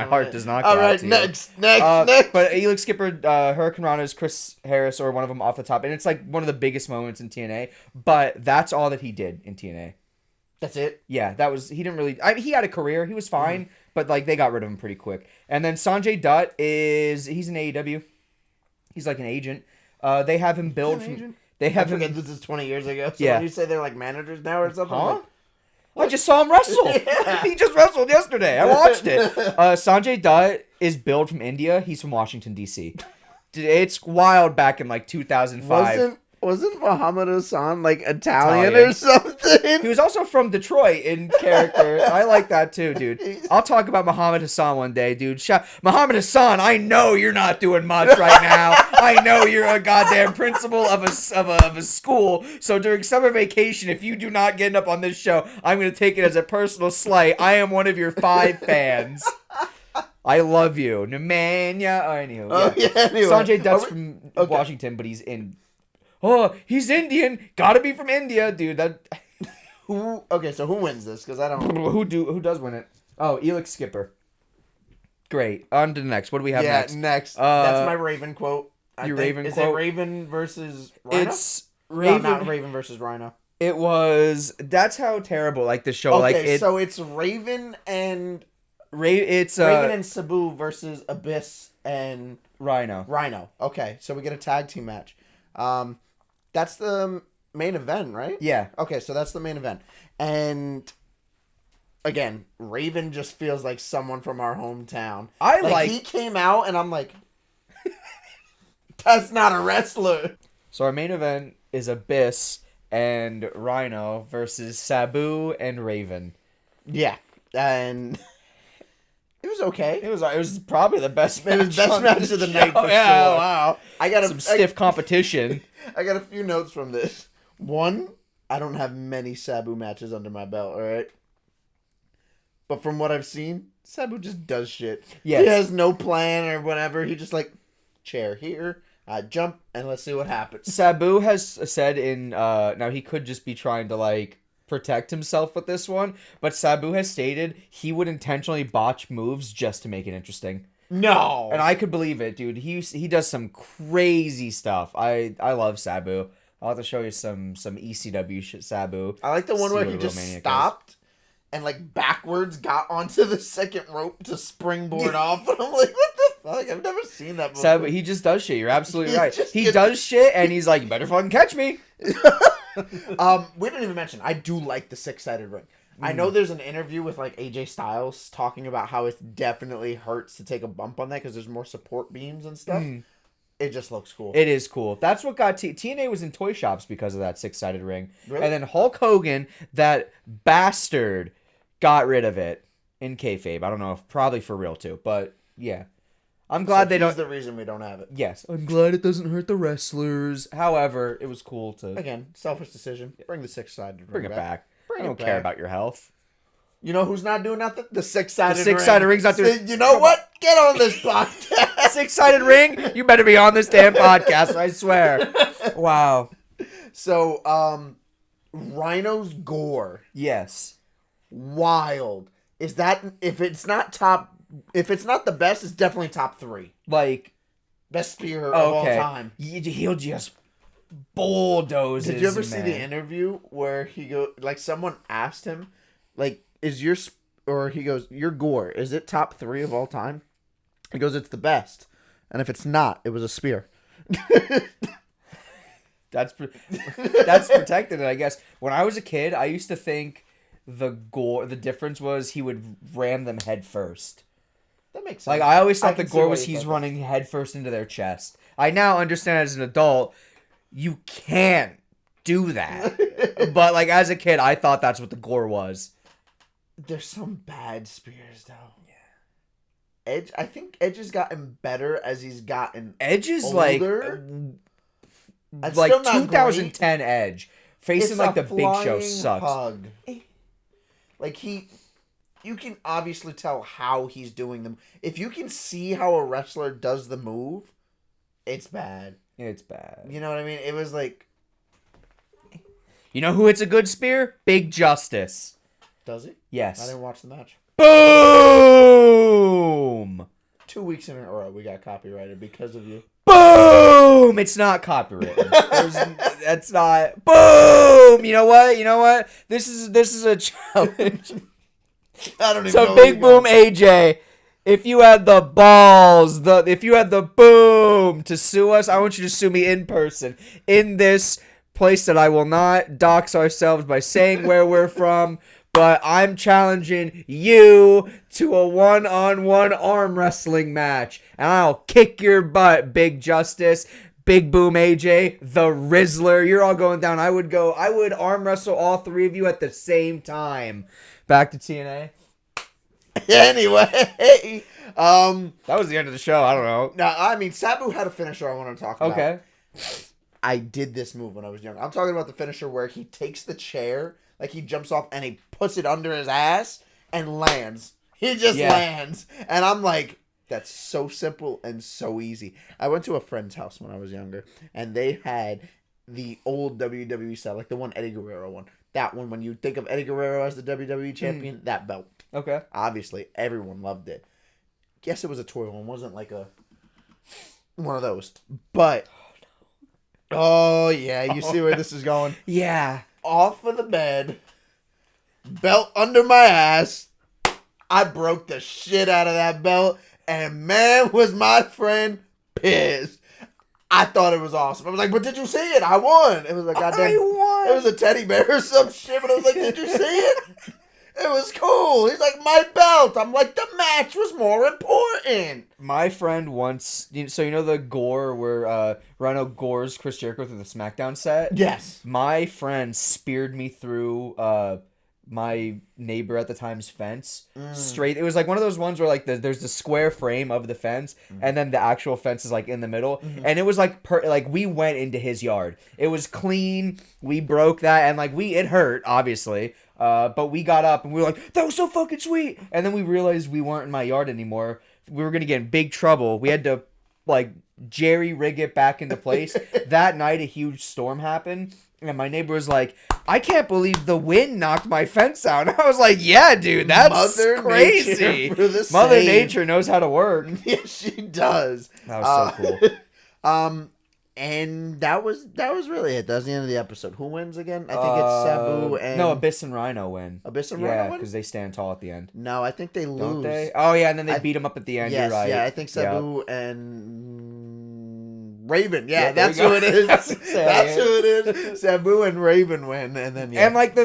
heart does not go All right, out to next. But Elix Skipper, Hurricane Rana is Chris Harris or one of them off the top, and it's like one of the biggest moments in TNA. But that's all that he did in TNA. That's it. Yeah, he didn't really. He had a career. He was fine, but like they got rid of him pretty quick. And then Sanjay Dutt he's an AEW. He's like an agent. They have him build from. They have him. This is 20 years ago. So Yeah. when you say they're like managers now or something, Huh? I'm like, I just saw him wrestle. Yeah. He just wrestled yesterday. I watched it. Sanjay Dutt is billed from India. He's from Washington, D.C. It's wild back in like 2005. Wasn't Muhammad Hassan like Italian or something? He was also from Detroit in character. I like that too, dude. I'll talk about Muhammad Hassan one day, dude. Muhammad Hassan, I know you're not doing much right now. I know you're a goddamn principal of a school. So during summer vacation, if you do not get up on this show, I'm gonna take it as a personal slight. I am one of your 5 fans. I love you, Nemanja. Anywho, Anyway. Sanjay Dutt's from Washington, but he's in. Oh, he's Indian. Gotta be from India, dude. Okay, so who wins this? Because I don't. Who does win it? Oh, Elix Skipper. Great. On to the next. What do we have next? Next. That's my Raven quote. Raven Is quote? it Raven versus Rhino? It's Raven. No, not Raven versus Rhino. It was. That's how terrible. Like the show. Okay, so it's Raven and It's Raven and Sabu versus Abyss and Rhino. Rhino. Okay, so we get a tag team match. That's the main event, right? Yeah. Okay, so that's the main event. And again, Raven just feels like someone from our hometown. He came out and I'm like, that's not a wrestler. So our main event is Abyss and Rhino versus Sabu and Raven. Yeah. And it was okay. It was probably the best match. It was best match of the night for yeah, sure. wow. I got some stiff competition. I got a few notes from this. One, I don't have many Sabu matches under my belt, alright? But from what I've seen, Sabu just does shit. Yes. He has no plan or whatever. He just like, chair here, jump, and let's see what happens. Sabu has said now he could just be trying to like protect himself with this one, but Sabu has stated he would intentionally botch moves just to make it interesting. No. And I could believe it, dude. He does some crazy stuff. I love Sabu. I'll have to show you some ECW shit, Sabu. I like the one where he just stopped and like backwards got onto the second rope to springboard off. And I'm like, what the fuck? I've never seen that before. Sabu, he just does shit. You're absolutely right. He does shit and he's like, you better fucking catch me. We didn't even mention, I do like the 6-sided ring. I know there's an interview with like AJ Styles talking about how it definitely hurts to take a bump on that because there's more support beams and stuff. It just looks cool. It is cool. That's what got TNA was in toy shops because of that 6-sided ring. Really? And then Hulk Hogan, that bastard, got rid of it in kayfabe. I don't know if probably for real too, but yeah. I'm glad they don't. That's the reason we don't have it. Yes, I'm glad it doesn't hurt the wrestlers. However, it was cool to Again, selfish decision. Bring the 6-sided ring bring it back. I don't back. care about your health. You know who's not doing nothing? The 6-sided ring. The 6-sided ring's not doing. You know what? Get on this podcast. 6-sided ring. You better be on this damn podcast. I swear. Wow. So, Rhino's gore. Yes. Wild. Is that if it's not the best, it's definitely top 3. Like Best spear of all time. He'll just bulldoze. Did you ever see the interview where someone asked him, like, he goes, your gore, is it top 3 of all time? He goes, it's the best. And if it's not, it was a spear. That's protected, I guess. When I was a kid, I used to think the difference was he would ram them head first. That makes sense. Like, I always thought the can see gore why was you he's thought that. running head first into their chest. I now understand as an adult, you can't do that. But, like, as a kid, I thought that's what the gore was. There's some bad spears, though. Yeah. Edge, I think Edge has gotten better as he's gotten Edge is, older. like still not 2010 Edge. Facing, It's like, a the Big Show flying sucks. hug. Like, you can obviously tell how he's doing them. If you can see how a wrestler does the move, it's bad. It's bad. You know what I mean? It was like... You know who hits a good spear? Big Justice. Does he? Yes. I didn't watch the match. Boom! 2 weeks in a row we got copyrighted because of you. Boom! It's not copyrighted. That's not. Boom! You know what? This is a challenge. I don't even So know. Big Boom AJ, if you had the balls, if you had the boom to sue us, I want you to sue me in person in this place that I will not dox ourselves by saying where we're from. But I'm challenging you to a one-on-one arm wrestling match. And I'll kick your butt, Big Justice, Big Boom AJ, the Rizzler. You're all going down. I would arm wrestle all three of you at the same time. Back to TNA. Anyway, That was the end of the show. I don't know. now, I mean, Sabu had a finisher I want to talk about. Okay. I did this move when I was young. I'm talking about the finisher where he takes the chair, like he jumps off and he puts it under his ass and lands. He just lands. And I'm like, that's so simple and so easy. I went to a friend's house when I was younger, and they had the old WWE style, like the one Eddie Guerrero one. That one, when you think of Eddie Guerrero as the WWE champion, that belt. Okay. Obviously, everyone loved it. Yes, it was a toy one. It wasn't like one of those. But, oh yeah, you see where this is going. Yeah. Off of the bed, belt under my ass. I broke the shit out of that belt, and man, was my friend pissed. I thought it was awesome. I was like, but did you see it? I won. It was like, goddamn, I won. it was a teddy bear or some shit, but I was like, did you see it? It was cool. He's like, my belt. I'm like, the match was more important. My friend once, so you know the gore where Rhino gores Chris Jericho through the SmackDown set? Yes. My friend speared me through my neighbor at the time's fence straight. It was like one of those ones where like there's the square frame of the fence and then the actual fence is like in the middle, and it was like like we went into his yard. It was clean. We broke that, and like it hurt obviously. But we got up and we were like, that was so fucking sweet. And then we realized we weren't in my yard anymore. We were gonna get in big trouble. We had to like jerry rig it back into place. That night a huge storm happened. And my neighbor was like, I can't believe the wind knocked my fence out. And I was like, yeah, dude, that's crazy. Mother Nature knows how to work. Yes, she does. That was so cool. And that was really it. That was the end of the episode. Who wins again? I think it's Sabu and... No, Abyss and Rhino win. Abyss and Rhino win? Yeah, because they stand tall at the end. No, I think they lose. Don't they? Oh, yeah, and then they beat him up at the end. Yes, You're right. yeah, I think Sabu and Raven. Yeah, there that's you go. who it is. That's That's who it is. Sabu and Raven win, and then And like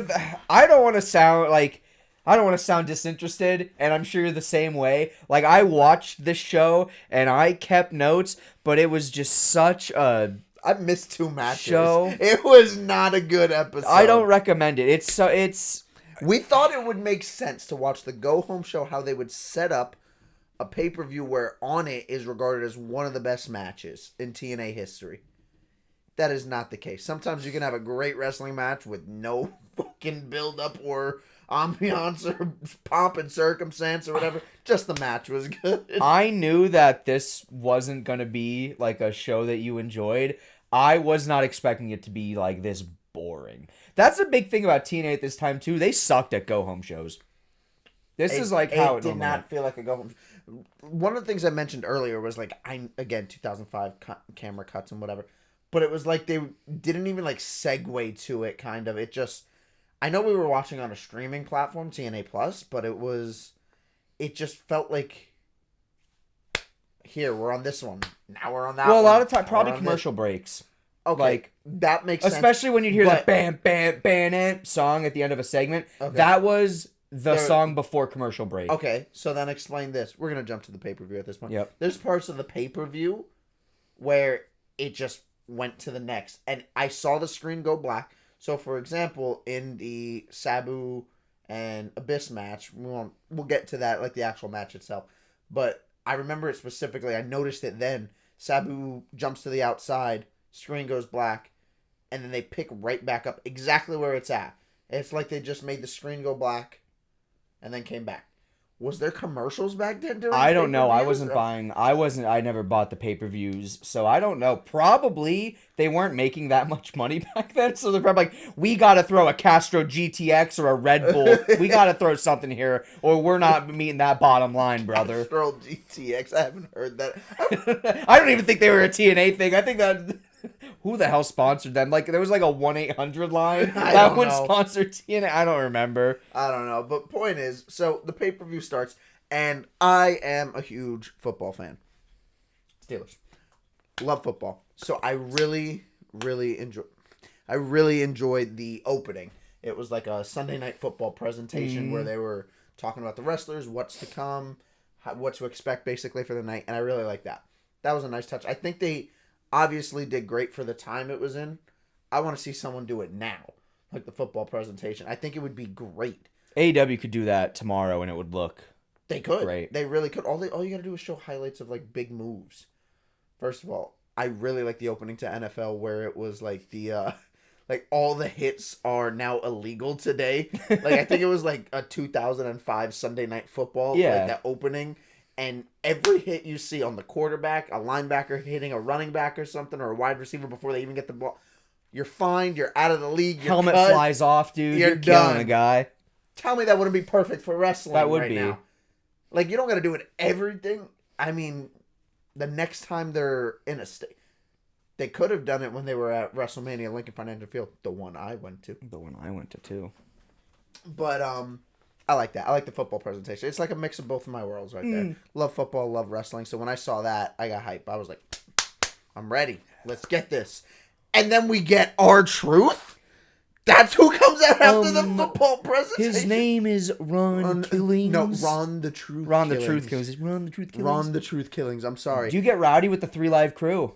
I don't want to sound disinterested, and I'm sure you're the same way. Like I watched this show and I kept notes, but it was just such a I missed 2 matches. Show. It was not a good episode. I don't recommend it. It's We thought it would make sense to watch the Go Home show, how they would set up a pay-per-view where on it is regarded as one of the best matches in TNA history. That is not the case. Sometimes you can have a great wrestling match with no fucking build-up or ambiance or pomp and circumstance or whatever. Just the match was good. I knew that this wasn't going to be like a show that you enjoyed. I was not expecting it to be like this boring. That's a big thing about TNA at this time too. They sucked at go home shows. This is like how it did normally not feel like a go home. One of the things I mentioned earlier was like 2005 camera cuts and whatever, but it was like they didn't even like segue to it. Kind of, it just. I know we were watching on a streaming platform, TNA Plus, but it just felt like. Here we're on this one. Now we're on that. Well, a lot one. of time, Now probably we're on commercial breaks. Okay, Like, that makes sense. especially when you hear but- that bam, bam, bam song at the end of a segment. Okay. That was the There- song before commercial break. Okay, so then explain this. We're going to jump to the pay-per-view at this point. Yep. There's parts of the pay-per-view where it just went to the next. And I saw the screen go black. So, for example, in the Sabu and Abyss match, we'll get to that, like the actual match itself. But I remember it specifically. I noticed it then. Sabu jumps to the outside, screen goes black, and then they pick right back up exactly where it's at. It's like they just made the screen go black and then came back. Was there commercials back then during I don't know. I pay-per-views? wasn't buying. I never bought the pay-per-views, so I don't know. Probably they weren't making that much money back then, so they're probably like, we got to throw a Castro GTX or a Red Bull. We got to throw something here, or we're not meeting that bottom line, brother. Astral GTX. I haven't heard that. I don't even think they were a TNA thing. I think that who the hell sponsored them? Like there was like a 1-800 line I that don't would know. sponsor TNA. I don't remember. I don't know. But point is, so the pay-per-view starts, and I am a huge football fan. Steelers. Love football. So I really enjoyed the opening. It was like a Sunday Night Football presentation where they were talking about the wrestlers, what's to come, what to expect basically for the night, and I really like that. That was a nice touch. I think they obviously did great for the time it was in. I want to see someone do it now, like the football presentation. I think it would be great. AEW could do that tomorrow, and it would look. They could. Great. They really could. All you gotta do is show highlights of like big moves. First of all, I really like the opening to NFL where it was like the like all the hits are now illegal today. Like I think it was like a 2005 Sunday Night Football. Yeah. Like that opening, and every hit you see on the quarterback, a linebacker hitting a running back or something, or a wide receiver before they even get the ball, you're fined. You're out of the league. You're Helmet cut. flies off, dude. You're You're killing done. a guy. Tell me that wouldn't be perfect for wrestling. That would right be. now. Like you don't got to do it everything. I mean, the next time they're in a state, they could have done it when they were at WrestleMania Lincoln Financial Field, the one I went to. The one I went to too. But I like that. I like the football presentation. It's like a mix of both of my worlds right there. Love football, love wrestling. So when I saw that, I got hype. I was like, I'm ready. Let's get this. And then we get R-Truth. That's who comes out after the football presentation. His name is Ron Killings. No, Ron the Truth. Ron the Killings. Truth Killings. Ron the Truth Killings. Ron the Truth Killings. I'm sorry. Do you get rowdy with the 3 Live Crew?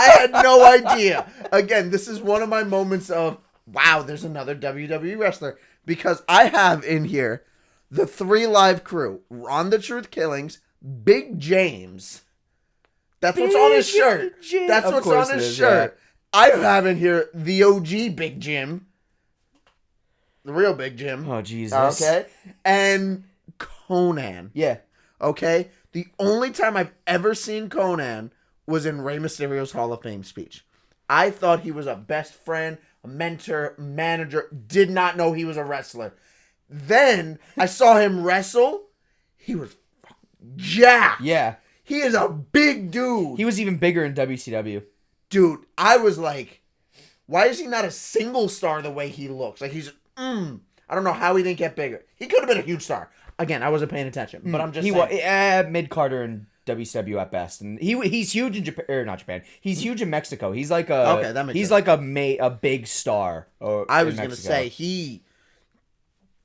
I had no idea. Again, this is one of my moments of, wow, there's another WWE wrestler. Because I have in here the 3 Live Crew, Ron the Truth Killings, Big James. That's what's on his shirt. That's Of what's course on it his is, shirt. I have in here the OG Big Jim. The real Big Jim. Oh, Jesus. Okay. And Conan. Yeah. Okay? The only time I've ever seen Conan was in Rey Mysterio's Hall of Fame speech. I thought he was a best friend, a mentor, manager. Did not know he was a wrestler. Then I saw him wrestle. He was jacked. Yeah. He is a big dude. He was even bigger in WCW. Dude, I was like, why is he not a single star the way he looks? Like he's, I don't know how he didn't get bigger. He could have been a huge star. Again, I wasn't paying attention, but I'm just He saying. was Midcarter in WCW at best, and he's huge in Japan, or not Japan. He's huge in Mexico. He's like a Okay, that makes he's sense. like a big star. I was going to say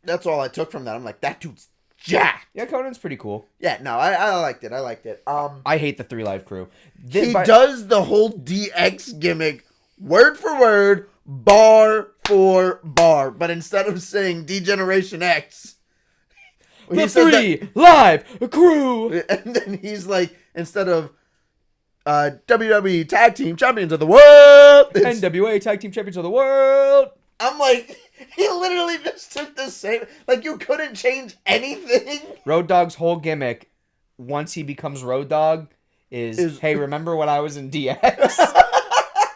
that's all I took from that. I'm like, that dude's jacked. Yeah, Conan's pretty cool. Yeah, no, I liked it. I liked it. I hate the 3 Live Crew. He does the whole DX gimmick word for word, bar for bar, but instead of saying Degeneration X, the he says 3 Live Crew. that, and then he's like, instead of WWE Tag Team Champions of the World, it's- NWA Tag Team Champions of the World. I'm like, he literally just took the same, like you couldn't change anything. Road Dogg's whole gimmick, once he becomes Road Dogg, is hey, remember when I was in DX?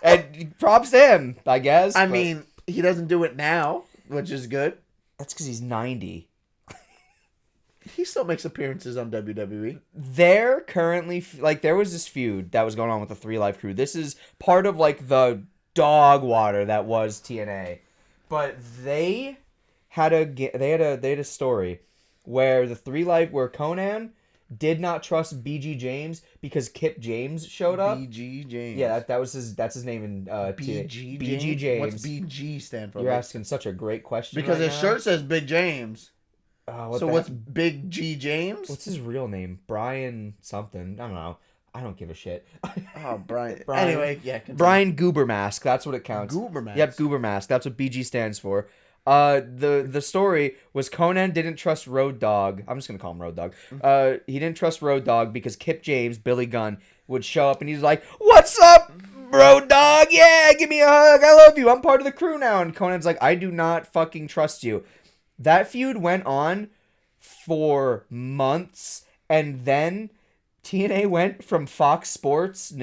And props to him, I guess. I but mean, he doesn't do it now, which is good. that's because he's 90. He still makes appearances on WWE. They're currently like there was this feud that was going on with the 3 Live Crew. This is part of like the dog water that was TNA, but they had a story where the 3 Live where Conan did not trust BG James because Kip James showed up. BG James. Yeah, that's his name in BG BG James. What's BG stand for? You're asking such a great question. Because right his now. shirt says Big James. What So what's Big G James? What's his real name? Brian something. I don't know. I don't give a shit. Oh, Brian. Brian. Anyway, yeah. Continue. Brian Goobermask. That's what it counts. Goobermask. Yep, Goobermask. That's what BG stands for. The story was Conan didn't trust Road Dogg. I'm just gonna call him Road Dogg. He didn't trust Road Dogg because Kip James, Billy Gunn, would show up and he's like, "What's up, Road Dogg? Yeah, give me a hug. I love you. I'm part of the crew now." And Conan's like, "I do not fucking trust you." That feud went on for months, and then TNA went from Fox Sports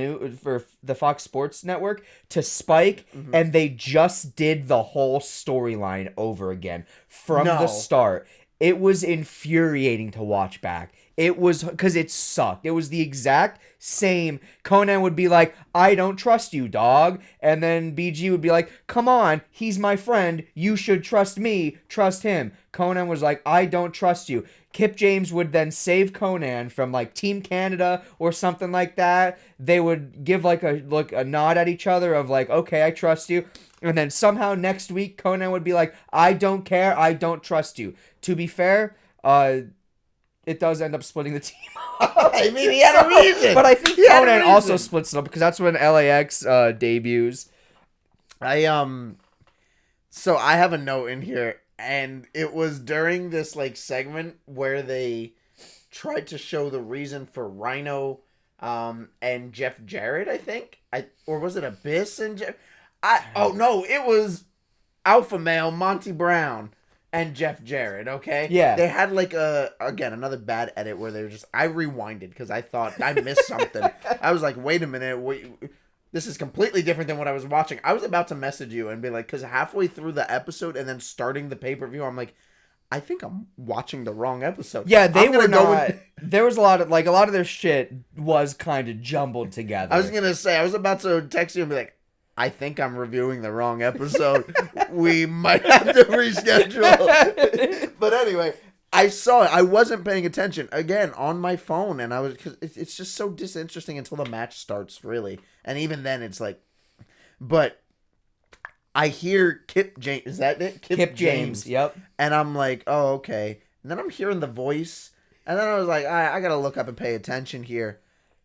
for the Fox Sports Network to Spike, and they just did the whole storyline over again from the start. It was infuriating to watch back. It was because it sucked. It was the exact same. Conan would be like, "I don't trust you, dog," and then BG would be like, "Come on, he's my friend. You should trust me. Trust him." Conan was like, "I don't trust you." Kip James would then save Conan from like Team Canada or something like that. They would give like a nod at each other of like, "Okay, I trust you." And then somehow next week Conan would be like, "I don't care. I don't trust you." To be fair, it does end up splitting the team up. I mean, he had a reason. But I think Conan also splits it up because that's when LAX debuts. So I have a note in here, and it was during this like segment where they tried to show the reason for Rhino and Jeff Jarrett, I think. Or was it Abyss and Jeff? It was Alpha Male, Monty Brown, and Jeff Jarrett, okay? Yeah. They had like another bad edit where they were just, I rewinded because I thought I missed something. I was like, wait a minute, this is completely different than what I was watching. I was about to message you and be like, because halfway through the episode and then starting the pay-per-view, I'm like, I think I'm watching the wrong episode. Yeah, they were not. There was a lot of their shit was kind of jumbled together. I was gonna say, I was about to text you and be like, I think I'm reviewing the wrong episode. We might have to reschedule. But anyway, I saw it. I wasn't paying attention again on my phone, and because it's just so disinteresting until the match starts, really. And even then, it's like, but I hear Kip James. Is that it? Kip James. Yep. And I'm like, oh, okay. And then I'm hearing the voice, and then I was like, I gotta look up and pay attention here.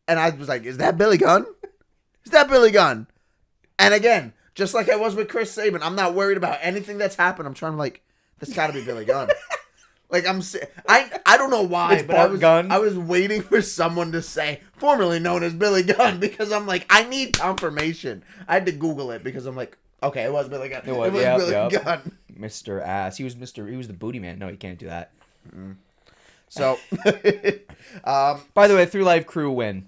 And I was like, is that Billy Gunn? Is that Billy Gunn? And again, just like I was with Chris Sabin, I'm not worried about anything that's happened. I'm trying to like, this got to be Billy Gunn. Like I don't know why, it's but I was waiting for someone to say formerly known as Billy Gunn because I'm like, I need confirmation. I had to Google it because I'm like, okay, it was Billy Gunn. It was Billy Gunn. Mr. Ass. He was the booty man. No, you can't do that. Mm-hmm. So, by the way, Through Life Crew win.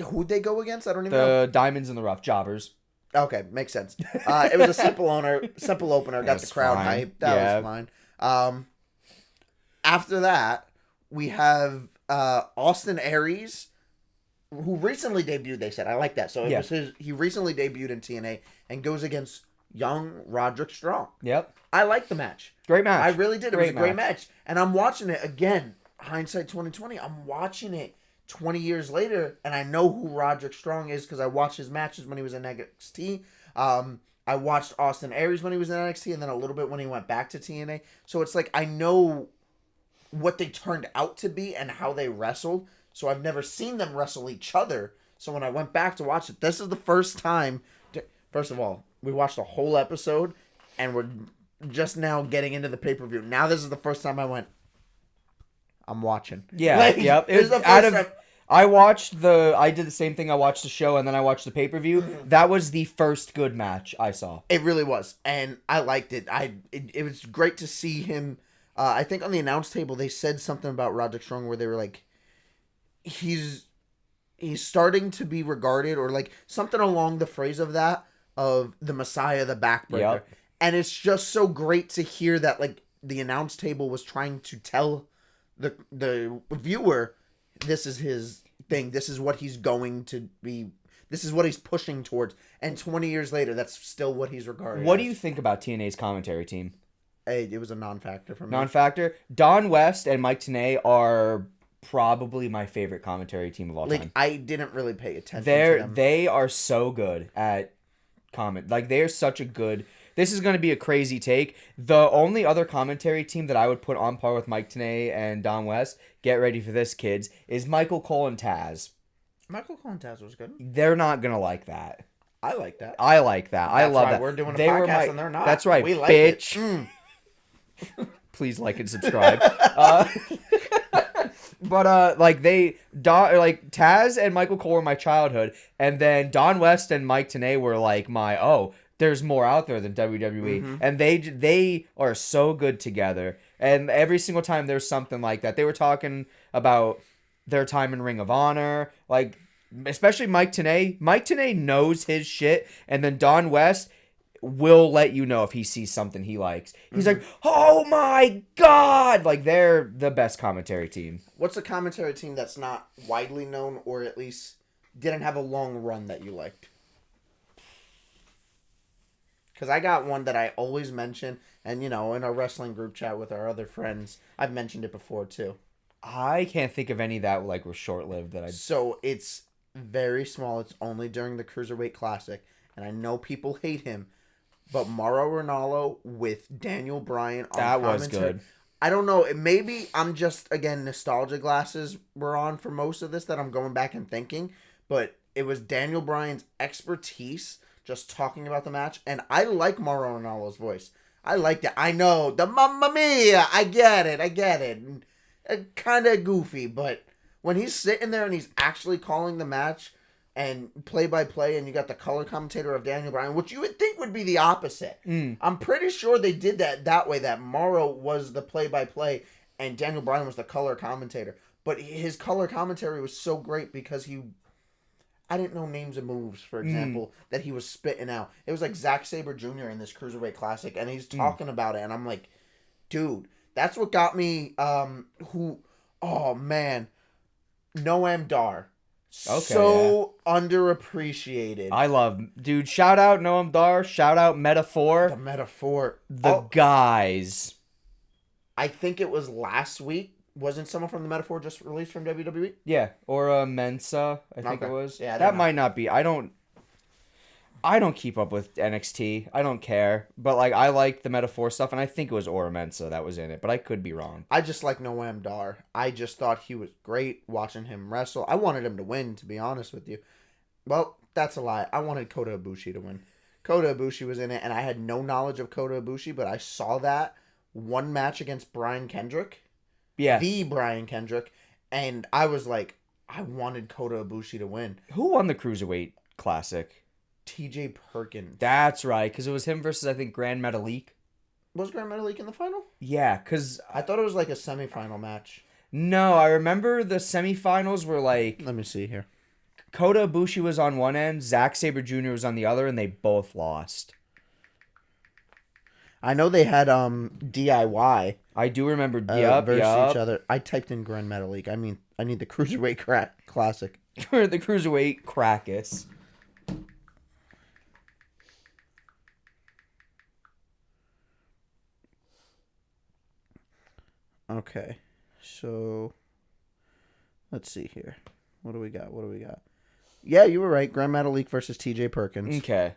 Who'd they go against? I don't even know. The Diamonds in the Rough, Jobbers. Okay, makes sense. It was a simple opener, got the crowd hyped. That was fine. After that, we have Austin Aries, who recently debuted, they said. I like that. So he recently debuted in TNA and goes against young Roderick Strong. Yep. I liked the match. Great match. I really did. It was a great match. And I'm watching it again, hindsight 2020. I'm watching it 20 years later, and I know who Roderick Strong is because I watched his matches when he was in NXT. I watched Austin Aries when he was in NXT, and then a little bit when he went back to TNA. So it's like I know what they turned out to be and how they wrestled. So I've never seen them wrestle each other. So when I went back to watch it, this is the first time. First of all, we watched a whole episode, and we're just now getting into the pay-per-view. Now this is the first time I went, I'm watching. Yeah, yep. It was the first time. I did the same thing. I watched the show and then I watched the pay-per-view. Mm-hmm. That was the first good match I saw. It really was. And I liked it. It was great to see him. I think on the announce table, they said something about Roderick Strong where they were like, he's starting to be regarded, or like something along the phrase of that, of the Messiah, the backbreaker. Yep. And it's just so great to hear that like the announce table was trying to tell the viewer, this is his thing. This is what he's going to be. This is what he's pushing towards. And 20 years later, that's still what he's regarded. What do you think about TNA's commentary team? Hey, it was a non-factor for me. Non-factor. Don West and Mike Tenay are probably my favorite commentary team of all Like time. I didn't really pay attention to them. They are so good at comment. Like they are such a good. This is going to be a crazy take. The only other commentary team that I would put on par with Mike Tenay and Don West, get ready for this, kids, is Michael Cole and Taz. Michael Cole and Taz was good. They're not gonna like that. I like that. I like that. I That's love why that. we're doing a They were podcast and they're not. That's right, We like bitch. it. Please like and subscribe. But like like Taz and Michael Cole were my childhood, and then Don West and Mike Tenay were like my there's more out there than WWE, and they are so good together. And every single time there's something like that, they were talking about their time in Ring of Honor, like especially Mike Tenay. Mike Tenay knows his shit, and then Don West will let you know if he sees something he likes. He's like, "Oh my god!" Like they're the best commentary team. What's a commentary team that's not widely known or at least didn't have a long run that you liked? Because I got one that I always mention, and in our wrestling group chat with our other friends, I've mentioned it before too. I can't think of any that like were short lived that I. So it's very small. It's only during the Cruiserweight Classic, and I know people hate him, but Mauro Ranallo with Daniel Bryan on That was commentary. good. I don't know. Maybe I'm just, again, nostalgia glasses were on for most of this that I'm going back and thinking. But it was Daniel Bryan's expertise just talking about the match. And I like Mauro Ranallo's voice. I liked it. I know. The Mamma Mia. I get it. Kind of goofy. But when he's sitting there and he's actually calling the match and play-by-play, and you got the color commentator of Daniel Bryan, which you would think would be the opposite. I'm pretty sure they did that way, that Mauro was the play-by-play and Daniel Bryan was the color commentator. But his color commentary was so great because I didn't know names of moves, for example, that he was spitting out. It was like Zack Sabre Jr. in this Cruiserweight Classic, and he's talking about it, and I'm like, dude, that's what got me, oh man, Noam Dar. Okay, Underappreciated. I love, dude. Shout out Noam Dar. Shout out Metaphor. The Metaphor. The guys. I think it was last week. Wasn't someone from the Metaphor just released from WWE? Yeah, or Mensa. I think Okay. it was. Yeah, I that don't know. might not be. I don't keep up with NXT. I don't care. But like I like the Metaphor stuff, and I think it was Ora Mensa that was in it, but I could be wrong. I just like Noam Dar. I just thought he was great watching him wrestle. I wanted him to win, to be honest with you. Well, that's a lie. I wanted Kota Ibushi to win. Kota Ibushi was in it, and I had no knowledge of Kota Ibushi, but I saw that one match against Brian Kendrick. Yeah. The Brian Kendrick. And I was like, I wanted Kota Ibushi to win. Who won the Cruiserweight Classic? TJ Perkins. That's right, because it was him versus, I think, Grand Metalik. Was Grand Metalik in the final? Yeah, because... I thought it was like a semifinal match. No, I remember the semifinals were like... Let me see here. Kota Ibushi was on one end, Zack Sabre Jr. was on the other, and they both lost. I know they had DIY I do remember, versus yup. each other. I typed in Grand Metalik. I mean, I need the Cruiserweight Classic. The Cruiserweight Crackus. Okay, so let's see here. What do we got? Yeah, you were right. Grand Metalik versus TJ Perkins. Okay.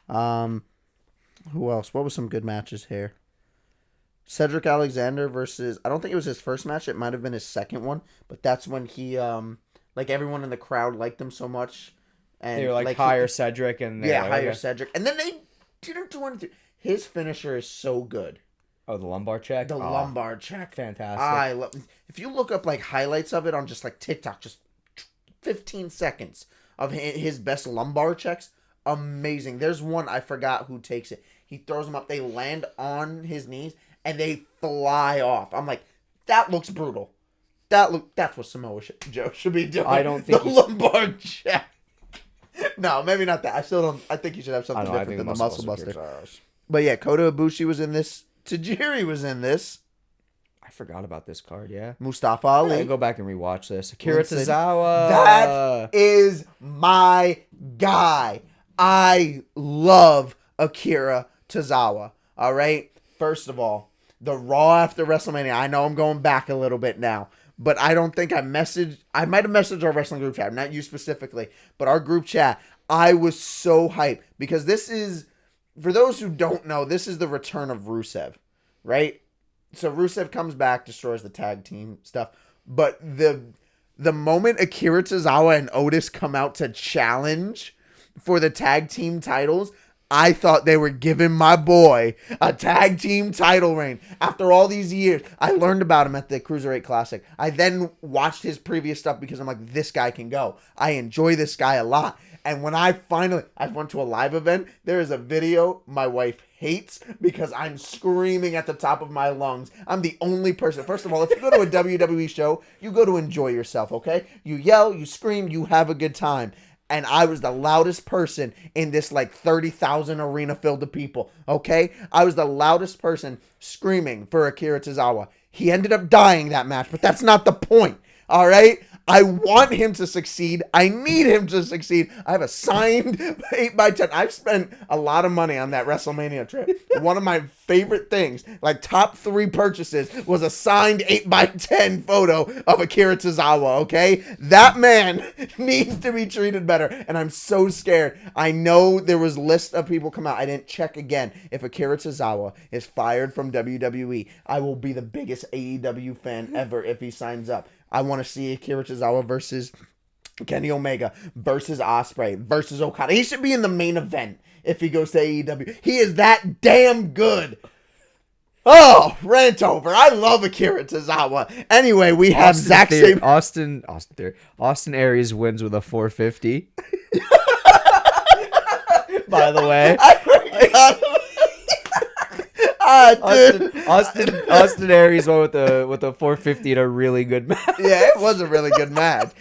Who else? What was some good matches here? Cedric Alexander versus... I don't think it was his first match. It might have been his second one. But that's when he... like, everyone in the crowd liked him so much. And They were like hire Cedric and... hire okay. Cedric. And then they didn't do anything. His finisher is so good. Oh, the lumbar check? The lumbar check. Fantastic. I love... If you look up, like, highlights of it on just, like, TikTok, just 15 seconds of his best lumbar checks, amazing. There's one, I forgot who takes it. He throws them up. They land on his knees, and they fly off. I'm like, that looks brutal. That's what Samoa Joe should be doing. I don't think the lumbar check. No, maybe not that. I think you should have something different than the muscle buster. But yeah, Kota Ibushi was in this. Tajiri was in this. I forgot about this card, yeah. Mustafa Ali. I go back and rewatch this. Akira Winston. Tozawa. That is my guy. I love Akira Tozawa. All right. First of all, the Raw after WrestleMania. I know I'm going back a little bit now, but I don't think I might have messaged our wrestling group chat, not you specifically, but our group chat. I was so hyped because this is, for those who don't know, this is the return of Rusev, right? So Rusev comes back, destroys the tag team stuff, but the moment Akira Tozawa and Otis come out to challenge for the tag team titles, I thought they were giving my boy a tag team title reign. After all these years, I learned about him at the Cruiserweight Classic. I then watched his previous stuff because I'm like, this guy can go. I enjoy this guy a lot. And when I went to a live event, there is a video my wife hates because I'm screaming at the top of my lungs. I'm the only person. First of all, if you go to a WWE show, you go to enjoy yourself, okay? You yell, you scream, you have a good time. And I was the loudest person in this like 30,000 arena filled with people, okay? I was the loudest person screaming for Akira Tozawa. He ended up dying that match, but that's not the point, all right? I want him to succeed. I need him to succeed. I have a signed 8x10. I've spent a lot of money on that WrestleMania trip. One of my favorite things, like top 3 purchases, was a signed 8x10 photo of Akira Tozawa, okay? That man needs to be treated better, and I'm so scared. I know there was lists of people come out. I didn't check again. If Akira Tozawa is fired from WWE, I will be the biggest AEW fan ever if he signs up. I want to see Akira Tozawa versus Kenny Omega versus Ospreay versus Okada. He should be in the main event if he goes to AEW. He is that damn good. Oh, rant over. I love Akira Tozawa. Anyway, we have Zack Sabre. Austin Aries wins with a 450. By the way. I forgot. Dude. Austin Aries won with a 450 in a really good match. Yeah, it was a really good match.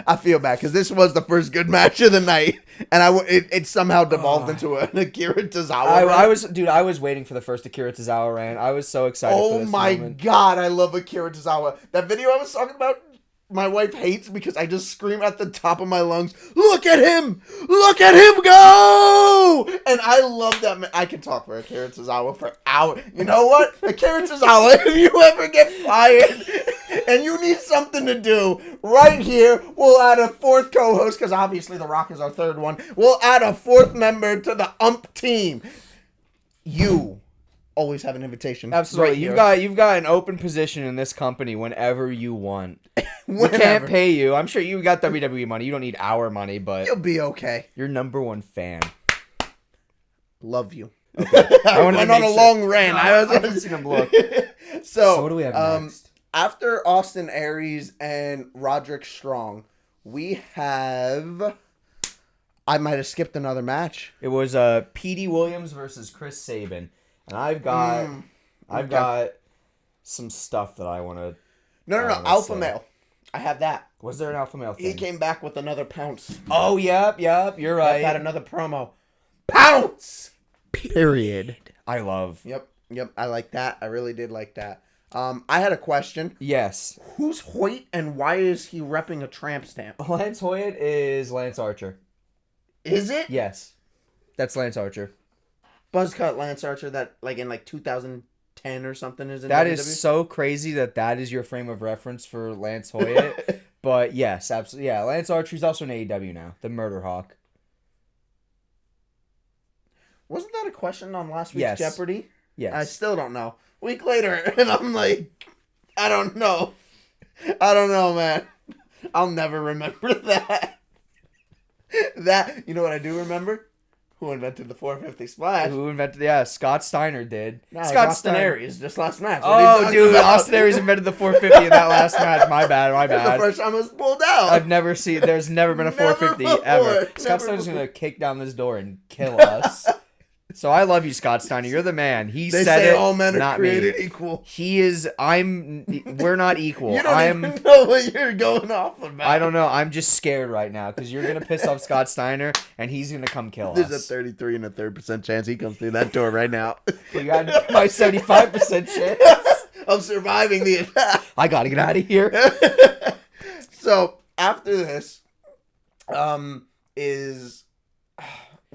I feel bad because this was the first good match of the night, and it somehow devolved into an Akira Tozawa. I was waiting for the first Akira Tozawa rant. I was so excited. Oh for this my moment. god, I love Akira Tozawa. That video I was talking about, my wife hates because I just scream at the top of my lungs, look at him! Look at him go! And I love that man. I can talk for Akira Tozawa for hours. You know what? Akira Tozawa, if you ever get fired and you need something to do, right here, we'll add a 4th co-host, because obviously The Rock is our 3rd one. We'll add a 4th member to the UMP team. You always have an invitation. Absolutely. Right you've got an open position in this company whenever you want. We Whenever. can't pay you. I'm sure you got WWE money. You don't need our money, but You'll be okay. you're number 1 fan. Love you. Okay. I went on a long rant. I haven't seen him look. So what do we have next? After Austin Aries and Roderick Strong, we have... I might have skipped another match. It was Petey Williams versus Chris Sabin, and I've got some stuff that I want to. No, Alpha Male. I have that. Was there an Alpha Male thing? He came back with another pounce. Oh, yep, you're right. Had another promo. Pounce! Period. I love. Yep, I like that. I really did like that. I had a question. Yes. Who's Hoyt and why is he repping a tramp stamp? Lance Hoyt is Lance Archer. Is it? Yes. That's Lance Archer. Buzzcut Lance Archer that in 2010 or something is in That WWE? is so crazy that is your frame of reference for Lance Hoyt. But yes, absolutely. Yeah, Lance Archer's also in AEW now. The Murder Hawk. Wasn't that a question on last week's Yes. Jeopardy? Yes. I still don't know. Week later, and I'm like, I don't know. I don't know, man. I'll never remember that. You know what I do remember? Who invented the 450 splash? Who invented? Yeah, Scott Steiner did. No, Scott Austin Aries, just last match. Oh, dude, Austin Aries invented the 450 in that last match. My bad. The first time it was pulled out. I've never seen. There's never been a Never 450 before. ever. Never Scott Steiner's before. gonna kick down this door and kill us. So I love you, Scott Steiner. You're the man. He They said say it. all men are not created me. equal. He is. We're not equal. You don't even know what you're going off about. I don't know. I'm just scared right now because you're gonna piss off Scott Steiner and he's gonna come kill There's us. a 33 and a 3% chance he comes through that door right now. You got my 75% chance of surviving the attack. I gotta get out of here. So after this, is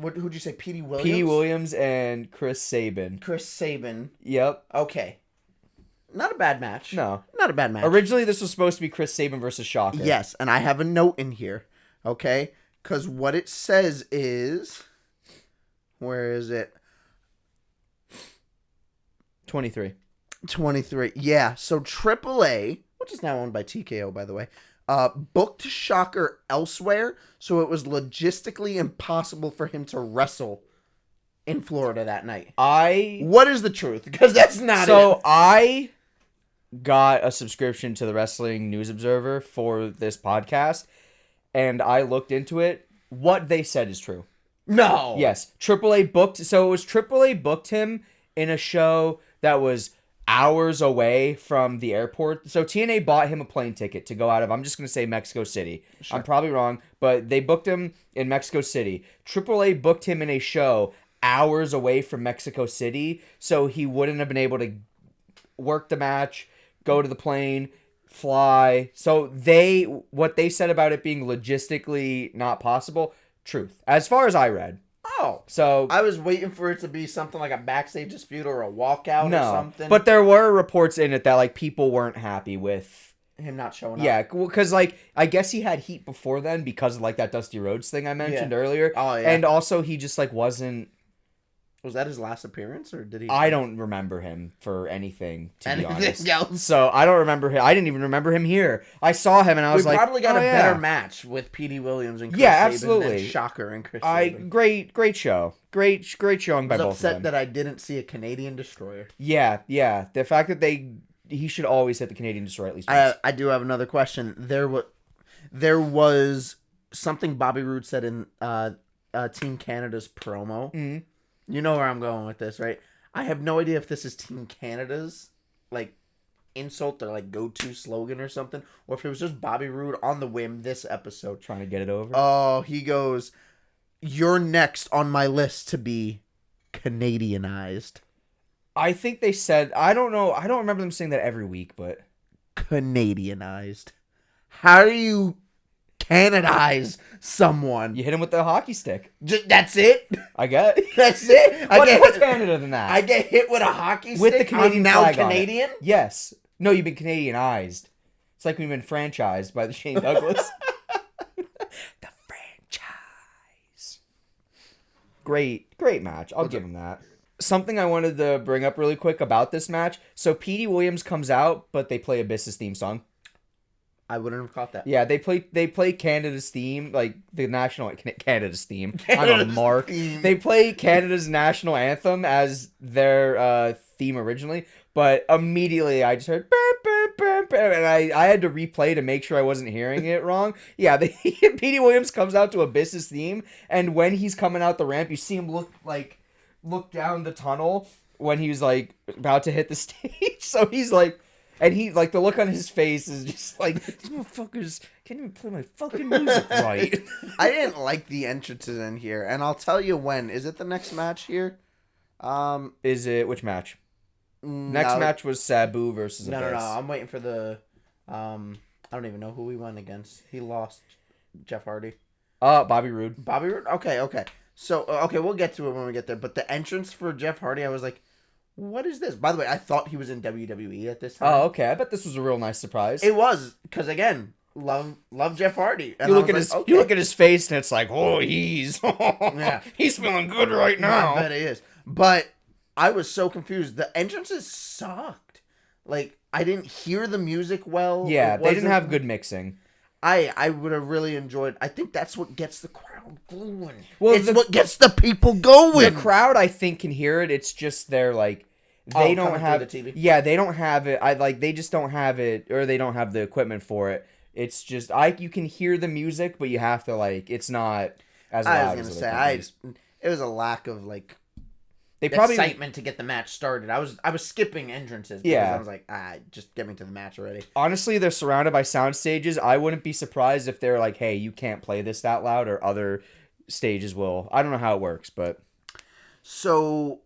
who'd you say? Petey Williams. Petey Williams and Chris Sabin. Chris Sabin. Yep. Okay. Not a bad match. No. Not a bad match. Originally, this was supposed to be Chris Sabin versus Shocker. Yes, and I have a note in here, okay? Because what it says is... Where is it? 23. 23. Yeah, so AAA, which is now owned by TKO, by the way, booked Shocker elsewhere, so it was logistically impossible for him to wrestle in Florida that night. What is the truth? Because that's not it. I got a subscription to the Wrestling News Observer for this podcast, and I looked into it. What they said is true. No. Yes. AAA booked... So it was AAA booked him in a show that was hours away from the airport. So TNA bought him a plane ticket to go out of, I'm just going to say Mexico City. Sure. I'm probably wrong, but they booked him in Mexico City. AAA booked him in a show hours away from Mexico City, so he wouldn't have been able to work the match, go to the plane, fly. So what they said about it being logistically not possible, truth. As far as I read. Oh. So I was waiting for it to be something like a backstage dispute or a walkout or something. But there were reports in it that like people weren't happy with him not showing up. Yeah, because like I guess he had heat before then because of like that Dusty Rhodes thing I mentioned earlier. Oh yeah. And also he just like wasn't. Was that his last appearance, or did he? I don't remember him for anything, to be honest. Else? So I don't remember him. I didn't even remember him here. I saw him and I was like, we probably got a better match with P.D. Williams and Chris absolutely. Sabin than Shocker and Chris Sabin. Great show. Great showing by both of them. I was upset that I didn't see a Canadian Destroyer. Yeah. The fact that he should always hit the Canadian Destroyer at least once. I do have another question. There was something Bobby Roode said in Team Canada's promo. Mm-hmm. You know where I'm going with this, right? I have no idea if this is Team Canada's like insult or like go-to slogan or something, or if it was just Bobby Roode on the whim this episode trying to get it over. Oh, he goes, "You're next on my list to be Canadianized." I think they said, I don't know, I don't remember them saying that every week, but Canadianized. How do you Canadize someone? You hit him with the hockey stick. That's it? I get. That's it? What's Canada than that? I get hit with a hockey stick? With the Canadian I'm now flag Canadian? On it. Yes. No, you've been Canadianized. It's like we've been franchised by the Shane Douglas. The franchise. Great match. I'll give him that. Something I wanted to bring up really quick about this match. So P.D. Williams comes out, but they play Abyss's theme song. I wouldn't have caught that. Yeah, they play Canada's theme, like the national Canada's theme. I'm a mark. They play Canada's national anthem as their theme originally, but immediately I just heard and I had to replay to make sure I wasn't hearing it wrong. Yeah, P.D. Williams comes out to Abyss's theme, and when he's coming out the ramp, you see him look down the tunnel when he was like about to hit the stage. So he's like. And he, like, the look on his face is just like, these motherfuckers can't even play my fucking music right. I didn't like the entrances in here, and I'll tell you when. Is it the next match here? Is it, which match? Next match was Sabu versus Abyss. No, I'm waiting for the, I don't even know who he went against. He lost Jeff Hardy. Bobby Roode. Bobby Roode? Okay. So, we'll get to it when we get there, but the entrance for Jeff Hardy, I was like, what is this? By the way, I thought he was in WWE at this time. Oh, okay. I bet this was a real nice surprise. It was, because again, love Jeff Hardy. And you look at his face, and it's like, oh, he's feeling good right now. I bet he is. But I was so confused. The entrances sucked. Like, I didn't hear the music well. Yeah, they didn't have good mixing. I would have really enjoyed. I think that's what gets the crowd going. Well, it's what gets the people going. The crowd, I think, can hear it. It's just they're like. They don't have the TV. Yeah, they don't have it. They just don't have it, or they don't have the equipment for it. It's just you can hear the music, but you have to it's not as loud. I was gonna say it was a lack of excitement to get the match started. I was skipping entrances because I was like, just get me to the match already. Honestly, they're surrounded by sound stages. I wouldn't be surprised if they're like, hey, you can't play this that loud, or other stages will. I don't know how it works, but so.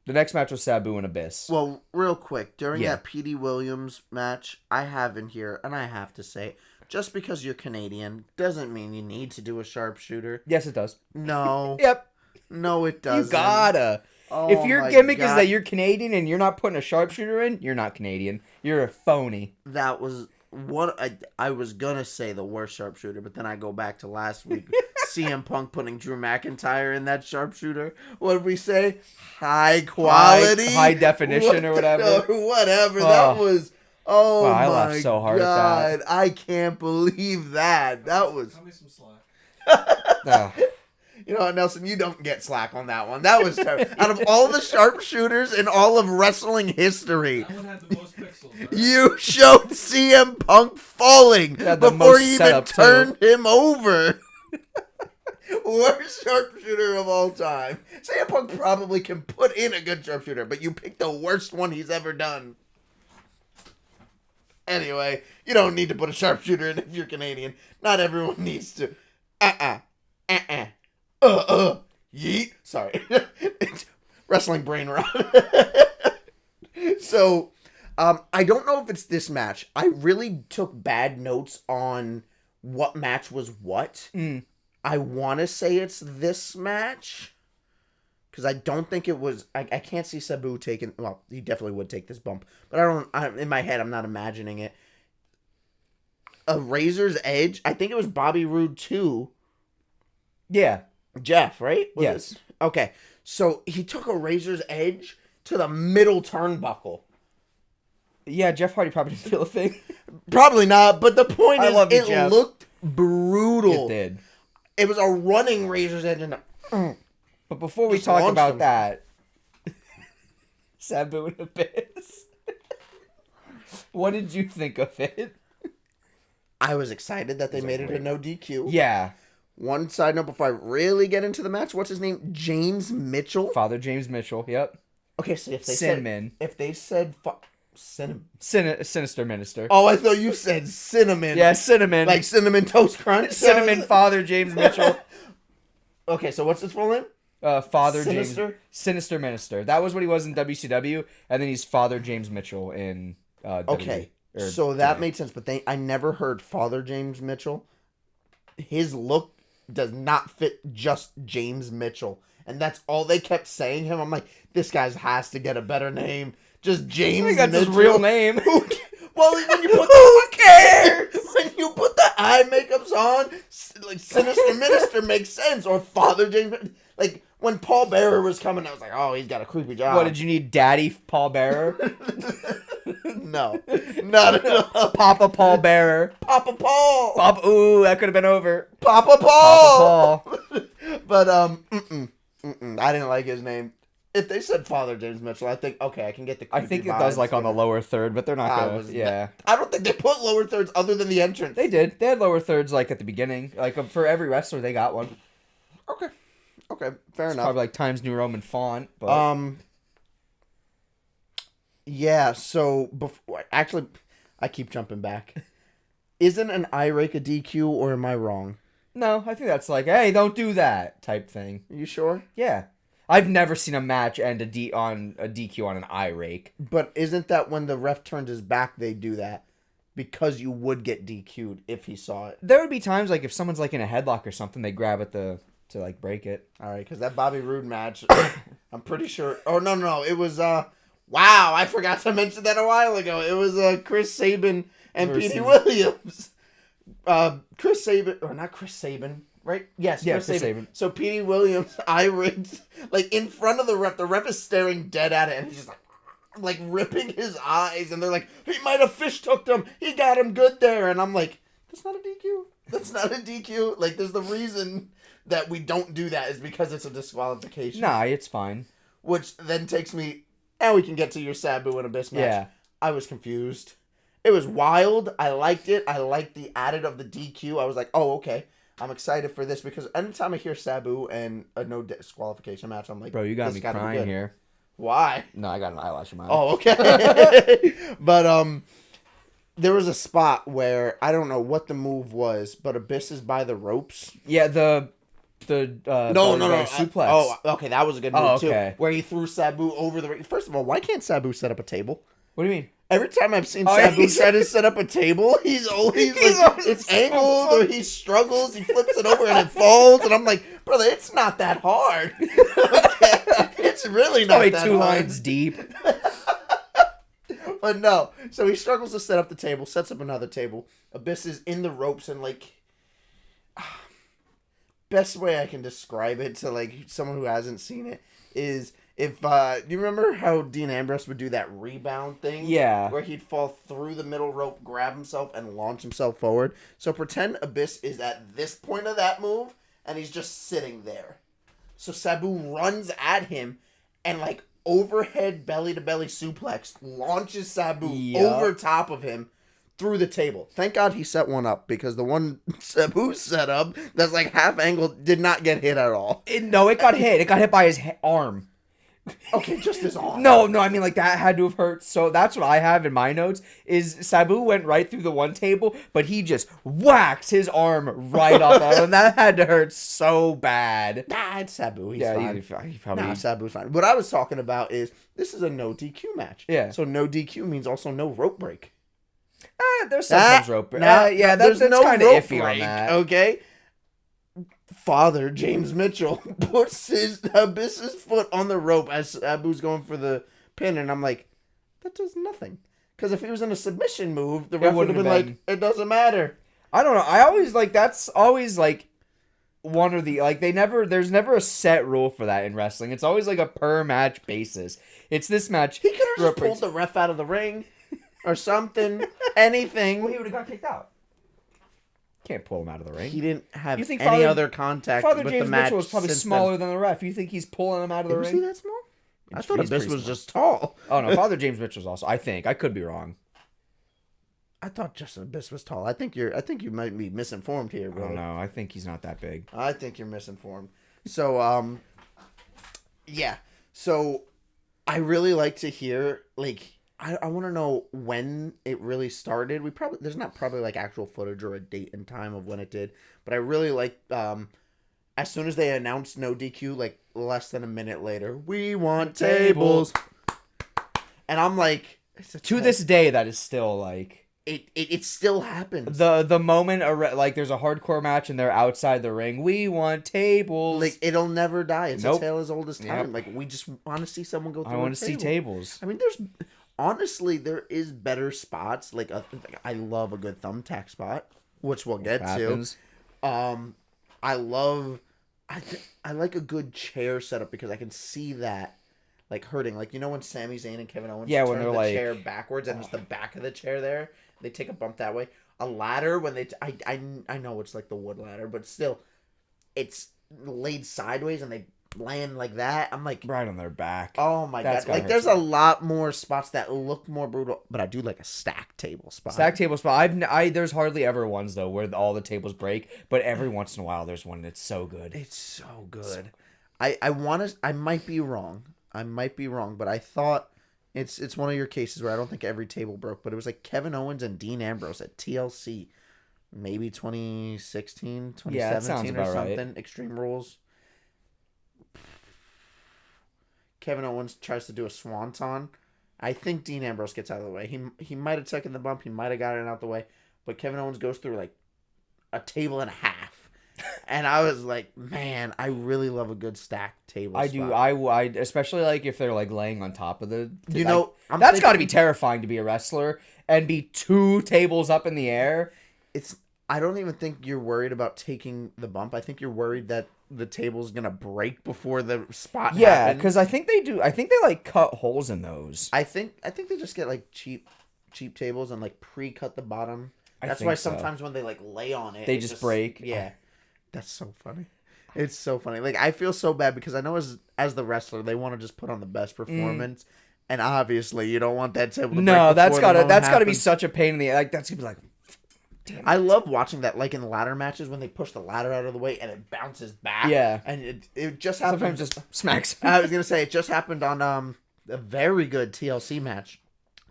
The next match was Sabu and Abyss. Well, real quick, during that P.D. Williams match, I have in here, and I have to say, just because you're Canadian doesn't mean you need to do a sharpshooter. Yes, it does. No. Yep. No, it doesn't. You gotta. Oh If your my gimmick is God. that you're Canadian and you're not putting a sharpshooter in, you're not Canadian. You're a phony. That was what I was gonna say, the worst sharpshooter, but then I go back to last week. CM Punk putting Drew McIntyre in that sharpshooter. What did we say? High quality, high definition or whatever. Whatever. Oh. That was. Oh Wow, I my laughed so hard at God! that. I can't believe that. That was. Cut me some slack. Ugh. You know what, Nelson? You don't get slack on that one. That was terrible. Out of all the sharpshooters in all of wrestling history, That one had the most pixels. Right? you showed CM Punk falling Yeah, the before most you even setup, too. turned him over. Worst sharpshooter of all time. CM Punk probably can put in a good sharpshooter, but you picked the worst one he's ever done. Anyway, you don't need to put a sharpshooter in if you're Canadian. Not everyone needs to. Yeet. Sorry. It's wrestling brain rot. So, I don't know if it's this match. I really took bad notes on what match was what. Mm. I want to say it's this match. Because I don't think it was... I can't see Sabu taking... Well, he definitely would take this bump. But in my head, I'm not imagining it. A Razor's Edge? I think it was Bobby Roode 2. Yeah. Jeff, right? Was Yes. it? Okay. So he took a Razor's Edge to the middle turnbuckle. Yeah, Jeff Hardy probably didn't feel a thing. Probably not, but the point I is, love you, it Jeff. looked brutal. It did. It was a running Razor's Edge. But before we Just talk launched about him. that, Sabu and Abyss. What did you think of it? I was excited that they made it a no DQ. Yeah. One side note before I really get into the match. What's his name? James Mitchell. Father James Mitchell. Yep. Okay, so if they Cinnamon. said... If they said... Cinnamon. Sinister Minister. Oh, I thought you said cinnamon. Yeah, Cinnamon. Like Cinnamon Toast Crunch. Cinnamon Father James Mitchell. Okay, so what's his full name? Father Sinister? James. Sinister Minister. That was what he was in WCW, and then he's Father James Mitchell in Okay, WWE, or so that TNA. made sense, but I never heard Father James Mitchell. His look does not fit just James Mitchell, and that's all they kept saying him. I'm like, this guy has to get a better name. Just James I think that's his Mitchell. real name. Well, when you put Who cares? when you put the eye makeups on, like Sinister Minister makes sense, or Father James. Like when Paul Bearer was coming, I was like, oh, he's got a creepy job. What, did you need Daddy Paul Bearer? No, not at all. Papa Paul Bearer. Papa Paul. Papa, ooh, that could have been over. Papa Paul. Papa Paul. But I didn't like his name. If they said Father James Mitchell, I think okay, I can get the. I think it does vibes like on the there. lower third, but they're not I gonna. was- Yeah, I don't think they put lower thirds other than the entrance. they did. They had lower thirds like at the beginning. Like for every wrestler, they got one. Okay, fair It's enough. probably like Times New Roman font. But Yeah. So before, actually, I keep jumping back. Isn't an eye rake a DQ, or am I wrong? no, I think that's like, hey, don't do that type thing. Are you sure? Yeah, I've never seen a match end a DQ on an eye rake. But isn't that when the ref turns his back, they do that? Because you would get DQ'd if he saw it. There would be times like if someone's like in a headlock or something, they grab it to like break it. All right, because that Bobby Roode match, I'm pretty sure. Oh no, it was wow, I forgot to mention that a while ago. It was Chris Sabin and Versus- Petey Williams. Chris Sabin, or not Chris Sabin, right? Yes, Yeah, Chris Chris Sabin. Sabin. So Petey Williams, eye rigged, like in front of the ref. The ref is staring dead at it, and he's just like ripping his eyes, and they're like, he might have fish hooked him. He got him good there, and I'm like, that's not a DQ. That's not a DQ. Like, there's the reason that we don't do that is because it's a disqualification. Nah, it's fine. Which then takes me, and we can get to your Sabu and Abyss match. Yeah. I was confused. It was wild. I liked it. I liked the added of the DQ. I was like, oh, okay. I'm excited for this because anytime I hear Sabu and a no disqualification match, I'm like, Bro, you got this me gotta be crying good. here. Why? No, I got an eyelash in my eye. Oh, okay. But there was a spot where I don't know what the move was, but Abyss is by the ropes. Yeah, the No, suplex. Oh, okay, that was a good move Oh, too. okay. Where he threw Sabu over the ring. First of all, why can't Sabu set up a table? What do you mean? Every time I've seen Oh, Sabu he's- try to set up a table, he's always He's like, always it's so angled or funny. he struggles, he flips it over and it falls, and I'm like, brother, it's not that hard. Okay? It's really not Probably that 2 hard. lines deep. But no. So he struggles to set up the table, sets up another table. Abyss is in the ropes and like... Best way I can describe it to like someone who hasn't seen it is if you remember how Dean Ambrose would do that rebound thing? Yeah. Where he'd fall through the middle rope, grab himself, and launch himself forward. So pretend Abyss is at this point of that move, and he's just sitting there. So Sabu runs at him, and like overhead belly to belly suplex launches Sabu over top of him through the table. Thank God he set one up, because the one Sabu set up that's like half angled did not get hit at all. It got hit. It got hit by his arm. Okay, just his arm. No, I mean, like, that had to have hurt. So that's what I have in my notes, is Sabu went right through the one table, but he just whacked his arm right off of it, and that had to hurt so bad. Nah, it's Sabu. He's fine. He probably... Nah, Sabu's fine. What I was talking about is, this is a no DQ match. Yeah. So no DQ means also no rope break. There's sometimes rope break. Yeah, that's no kind of rope iffy break, on that. okay? Father James Mitchell puts his Abyss's foot on the rope as Sabu's going for the pin, and I'm like, that does nothing. Because if he was in a submission move, the ref would have been like, it doesn't matter. I don't know. I always like, that's always like one or the, like, there's never a set rule for that in wrestling. It's always like a per match basis. It's this match. He could have just pulled the ref out of the ring or something, anything. Well, he would have got kicked out. Can't pull him out of the ring. He didn't have You think any other contact Father with James the match. Mitchell was probably smaller than the ref. You think he's pulling him out of the Was ring? he that small? I thought He's Abyss pretty was small. just tall. Oh no, Father James Mitchell's also. I think I could be wrong. I thought just Abyss was tall. I think you might be misinformed here, I bro. don't know. I think he's not that big. I think you're misinformed. So yeah. So I really like to hear, like, I want to know when it really started. There's not probably like actual footage or a date and time of when it did, but I really like as soon as they announced no DQ, like less than a minute later, we want tables, and I'm like, To this day, that is still like it still happens. the moment like there's a hardcore match and they're outside the ring. We want tables. Like, it'll never die. It's Nope. a tale as old as time. Yep. Like, we just want to see someone go through. I want to see tables. I mean, honestly, there is better spots. Like, I love a good thumbtack spot, which we'll get to. I like a good chair setup, because I can see that, like, hurting. Like, you know when Sami Zayn and Kevin Owens when turn they're the like, chair backwards and it's the back of the chair there, they take a bump that way. A ladder, when I know it's like the wood ladder, but still, it's laid sideways and they land like that. I'm like, right on their back. oh my That's god! gotta Like, there's hurt a lot more spots that look more brutal, but I do like a stack table spot. Stack table spot. There's hardly ever ones though where all the tables break, but every once in a while there's one that's so good. It's so good. I might be wrong. But I thought it's one of your cases where I don't think every table broke, but it was like Kevin Owens and Dean Ambrose at TLC, maybe 2016, 2017 Yeah, that sounds or about something. right. Extreme Rules. Kevin Owens tries to do a swanton. I think Dean Ambrose gets out of the way. He might have taken the bump. He might have gotten it out the way. But Kevin Owens goes through like a table and a half. And I was like, man, I really love a good stacked table I spot. do. I especially like if they're like laying on top of the. You know, that's got to be terrifying to be a wrestler and be 2 tables up in the air. I don't even think you're worried about taking the bump. I think you're worried that the table's gonna break before the spot. Yeah, happens. because I think they do. I think they like cut holes in those. I think they just get like cheap tables and like pre-cut the bottom. That's think why so. sometimes when they like lay on it, They it just break. Yeah, that's so funny. It's so funny. Like, I feel so bad because I know as the wrestler they want to just put on the best performance, and obviously you don't want that table to No, break that's before the moment gotta be happens. such a pain in the like. That's gonna be like. Damn. I love watching that, like in ladder matches when they push the ladder out of the way and it bounces back. Yeah. And it just happened. Sometimes just smacks. I was gonna say it just happened on a very good TLC match,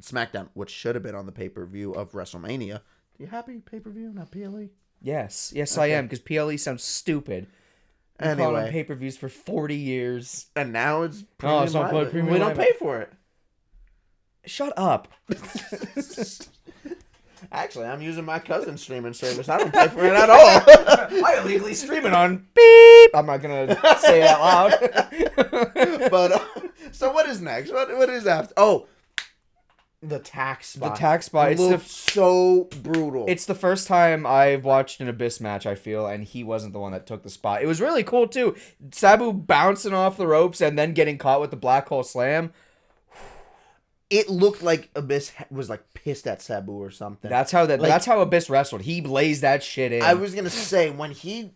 SmackDown, which should have been on the pay-per-view of WrestleMania. You happy pay-per-view, not PLE? Yes, Okay. I am, because PLE sounds stupid. We've been Anyway. on pay-per-views for 40 years. And now it's Oh, it's not live. premium We don't live. pay for it. Shut up. Actually, I'm using my cousin's streaming service. I don't pay for it at all. I illegally stream it on beep. I'm not gonna say it out loud. But so what is next? What is after? Oh, the tax spot. The tax spot. It looked so brutal. It's the first time I've watched an Abyss match, I feel, and he wasn't the one that took the spot. It was really cool, too. Sabu bouncing off the ropes and then getting caught with the black hole slam. It looked like Abyss was like pissed at Sabu or something. That's how Abyss wrestled. He blazed that shit in. I was gonna say when he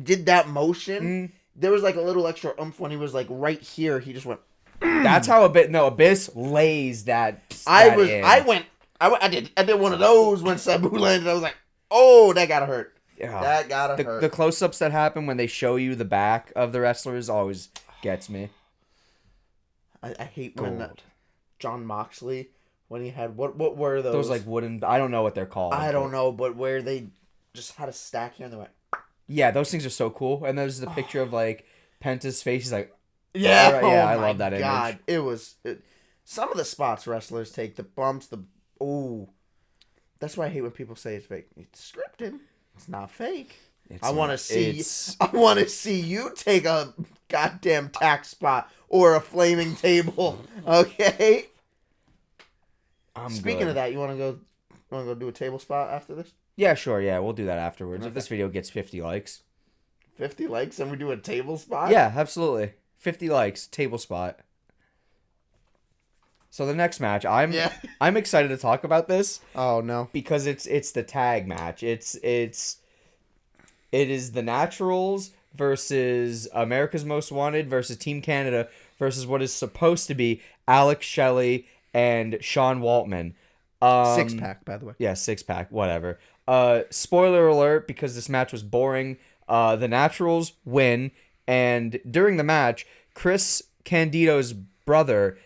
did that motion, there was like a little extra oomph when he was like right here. He just went. That's how Abyss lays that. I did one of those when Sabu landed. I was like, oh, that gotta hurt. Yeah. That gotta hurt. The close-ups that happen when they show you the back of the wrestlers always gets me. I hate when John Moxley, when he had what were those? Those like wooden. I don't know what they're called. I don't know, but where they just had a stack here and they went. Yeah, those things are so cool. And there's the picture of like Penta's face. He's like, yeah, yeah, I love that image. God, some of the spots wrestlers take, the bumps, that's why I hate when people say it's fake. It's scripted. It's not fake. I want to see you take a goddamn tax spot or a flaming table. Okay. Speaking of that, you want to go do a table spot after this? Yeah, sure. Yeah, we'll do that afterwards. Okay. If this video gets 50 likes. 50 likes and we do a table spot? Yeah, absolutely. 50 likes, table spot. So the next match, I'm excited to talk about this. Oh no, because it's the tag match. It is the Naturals versus America's Most Wanted versus Team Canada versus what is supposed to be Alex Shelley and Sean Waltman. 6-pack, by the way. Yeah, 6-pack, whatever. Spoiler alert, because this match was boring. The Naturals win, and during the match, Chris Candido's brother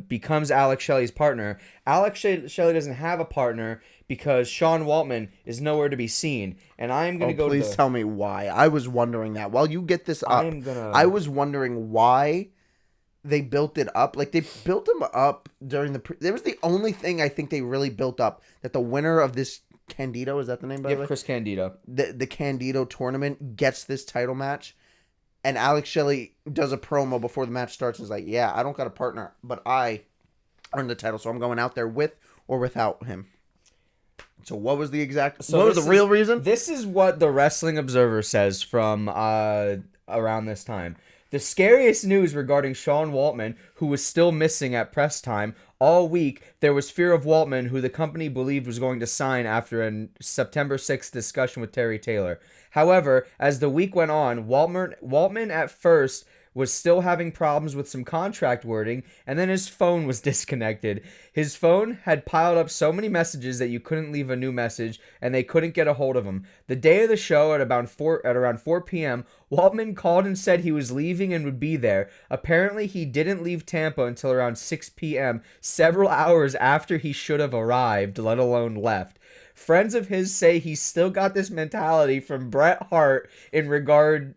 becomes Alex Shelley's partner. Alex Shelley doesn't have a partner because Sean Waltman is nowhere to be seen. And I'm going to go please tell me why. I was wondering that. While you get this up, I was wondering why they built it up. Like, they built him up during there was the only thing I think they really built up, that the winner of this Candido, is that the name, by the way? Chris Candido. The Candido tournament gets this title match. And Alex Shelley does a promo before the match starts and is like, yeah, I don't got a partner, but I earned the title, so I'm going out there with or without him. So what was the real reason? This is what the Wrestling Observer says from around this time. The scariest news regarding Sean Waltman, who was still missing at press time all week, there was fear of Waltman, who the company believed was going to sign after a September 6th discussion with Terry Taylor. However, as the week went on, Waltman at first was still having problems with some contract wording, and then his phone was disconnected. His phone had piled up so many messages that you couldn't leave a new message, and they couldn't get a hold of him. The day of the show, at around 4 p.m., Waltman called and said he was leaving and would be there. Apparently, he didn't leave Tampa until around 6 p.m., several hours after he should have arrived, let alone left. Friends of his say he still got this mentality from Bret Hart in regarding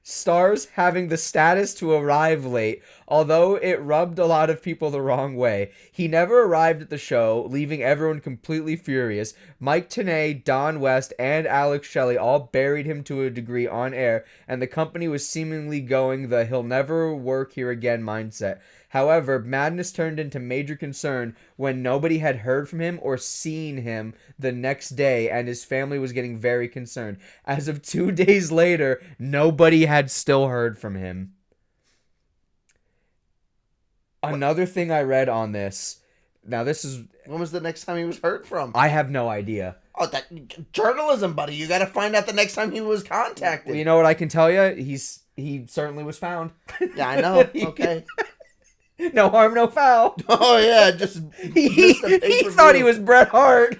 stars having the status to arrive late, although it rubbed a lot of people the wrong way. He never arrived at the show, leaving everyone completely furious. Mike Tenay, Don West, and Alex Shelley all buried him to a degree on air, and the company was seemingly going the he'll never work here again mindset. However, madness turned into major concern when nobody had heard from him or seen him the next day, and his family was getting very concerned. As of 2 days later, nobody had still heard from him. Another thing I read on this, now this is... When was the next time he was heard from? I have no idea. Oh, that journalism, buddy. You got to find out the next time he was contacted. Well, you know what I can tell you? He certainly was found. Yeah, I know. Okay. No harm, no foul. Oh, yeah, just... he thought he was Bret Hart.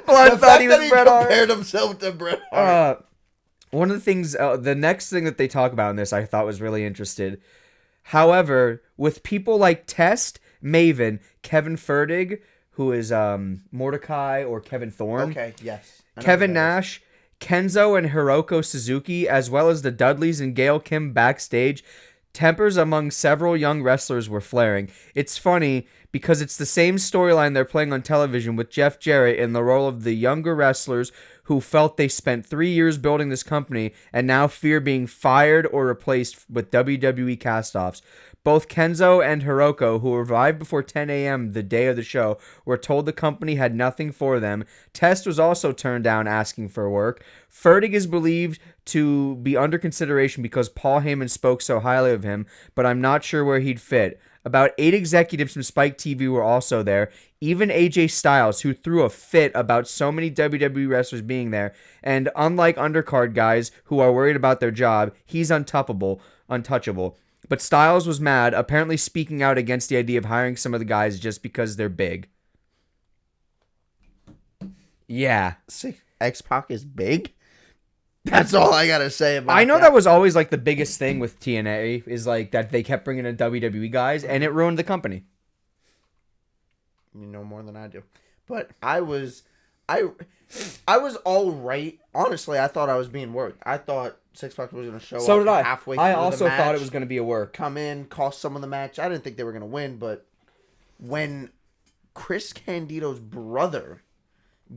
Blood thought he was Bret Hart. He compared himself to Bret Hart. One of the things, the next thing that they talk about in this I thought was really interesting. However, with people like Test, Maven, Kevin Ferdig, who is Mordecai or Kevin Thorne. Okay, yes. Kevin Nash, Kenzo and Hiroko Suzuki, as well as the Dudleys and Gail Kim backstage, Tempers among several young wrestlers were flaring. It's funny because it's the same storyline they're playing on television with Jeff Jarrett in the role of the younger wrestlers who felt they spent 3 years building this company and now fear being fired or replaced with WWE castoffs. Both Kenzo and Hiroko, who arrived before 10 a.m. the day of the show, were told the company had nothing for them. Test was also turned down asking for work. Fertig is believed to be under consideration because Paul Heyman spoke so highly of him, but I'm not sure where he'd fit. About 8 executives from Spike TV were also there. Even AJ Styles, who threw a fit about so many WWE wrestlers being there. And unlike undercard guys who are worried about their job, he's untouchable. But Styles was mad, apparently speaking out against the idea of hiring some of the guys just because they're big. Yeah. See, X-Pac is big? That's all I gotta say about I know that was always like the biggest thing with TNA is like that they kept bringing in WWE guys and it ruined the company. You know more than I do. But I was all right. Honestly, I thought I was being worked. I thought Six-Pack was going to show So up did I. halfway through I the also match, thought it was going to be a work. come in, cost someone the match. I didn't think they were going to win, but when Chris Candido's brother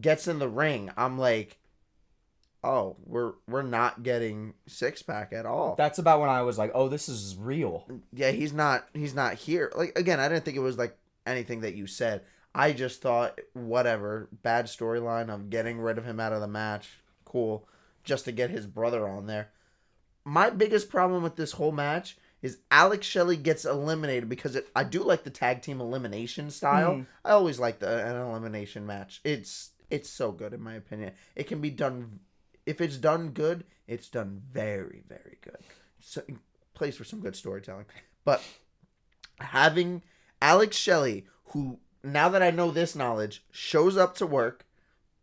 gets in the ring, I'm like, oh, we're not getting Six-Pack at all. That's about when I was like, oh, this is real. Yeah, he's not here. Like, again, I didn't think it was like anything that you said. I just thought, whatever, bad storyline of getting rid of him out of the match. Cool. Just to get his brother on there. My biggest problem with this whole match is Alex Shelley gets eliminated because I do like the tag team elimination style. I always like an elimination match. It's so good in my opinion. It can be done, if it's done good, it's done very, very good. So, plays for some good storytelling. But having Alex Shelley, who, now that I know this knowledge, shows up to work,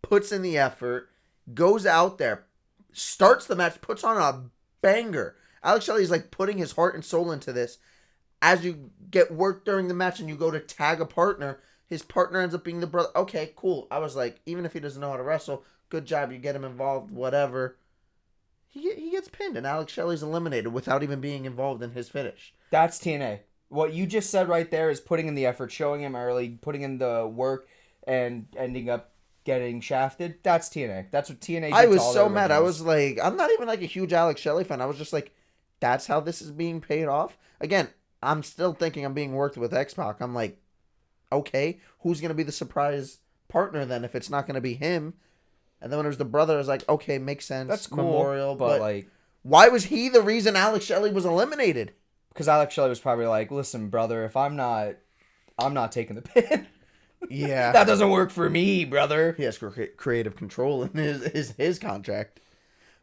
puts in the effort, goes out there, starts the match, puts on a banger. Alex Shelley is like putting his heart and soul into this. As you get work during the match and you go to tag a partner, his partner ends up being the brother. Okay, cool. I was like, even if he doesn't know how to wrestle, good job. You get him involved, whatever. He gets pinned and Alex Shelley's eliminated without even being involved in his finish. That's TNA. What you just said right there is putting in the effort, showing him early, putting in the work, and ending up getting shafted. That's TNA. That's what TNA did. I was so mad. I was like, I'm not even like a huge Alex Shelley fan. I was just like, that's how this is being paid off? Again, I'm still thinking I'm being worked with X-Pac. I'm like, okay, who's going to be the surprise partner then if it's not going to be him? And then when it was the brother, I was like, okay, makes sense. That's cool, Memorial. but like, why was he the reason Alex Shelley was eliminated? because Alex Shelley was probably like, listen, brother, if I'm not taking the pin. Yeah. That doesn't work for me, brother. He has creative control in his contract.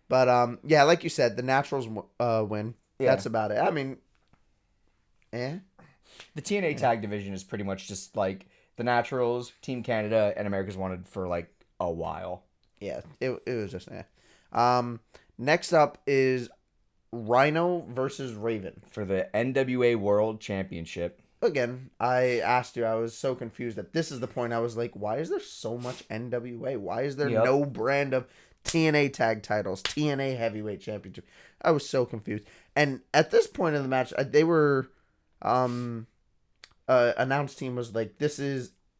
But, yeah, like you said, the Naturals win. Yeah. That's about it. I mean, The TNA tag division is pretty much just like the Naturals, Team Canada, and America's Wanted for like a while. Yeah, it was just next up is Rhino versus Raven. For the NWA World Championship. Again, I asked you, I was so confused that this is the point I was like, why is there so much NWA? Why is there no brand of TNA tag titles, TNA Heavyweight Championship? I was so confused. And at this point in the match, they were, announce team was like,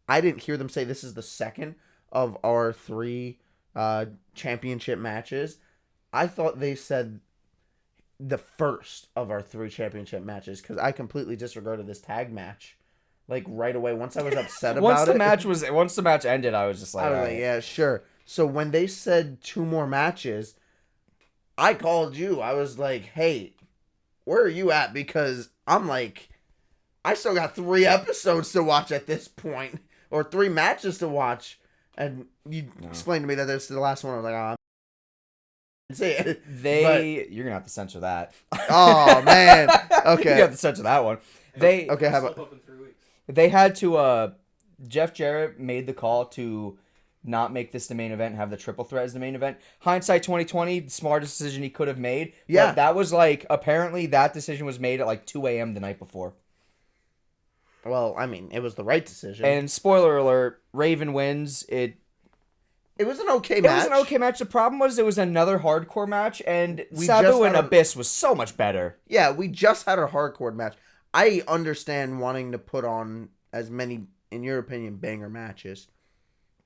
I didn't hear them say this is the second of our 3 championship matches. I thought they said the first of our 3 championship matches because I completely disregarded this tag match like right away. Once I was upset about Once the match ended, I was just like, I was like, yeah, sure. So when they said 2 more matches, I called you. I was like, hey, where are you at? Because I'm like, I still got 3 episodes to watch at this point, or 3 matches to watch. And you explained to me that this is the last one. I was like, oh, you're gonna have to censor that. Oh man. Okay. You have to censor that one. How about they had to Jeff Jarrett made the call to not make this the main event and have the triple threat as the main event. Hindsight 2020, the smartest decision he could have made. Yeah. But that was like, apparently that decision was made at like 2 a.m. the night before. Well, I mean, it was the right decision. And spoiler alert, Raven wins. It was an okay It match. was an okay match. The problem was it was another hardcore match, and We Sabu just and had a- Abyss was so much better. Yeah, we just had a hardcore match. I understand wanting to put on as many, in your opinion, banger matches.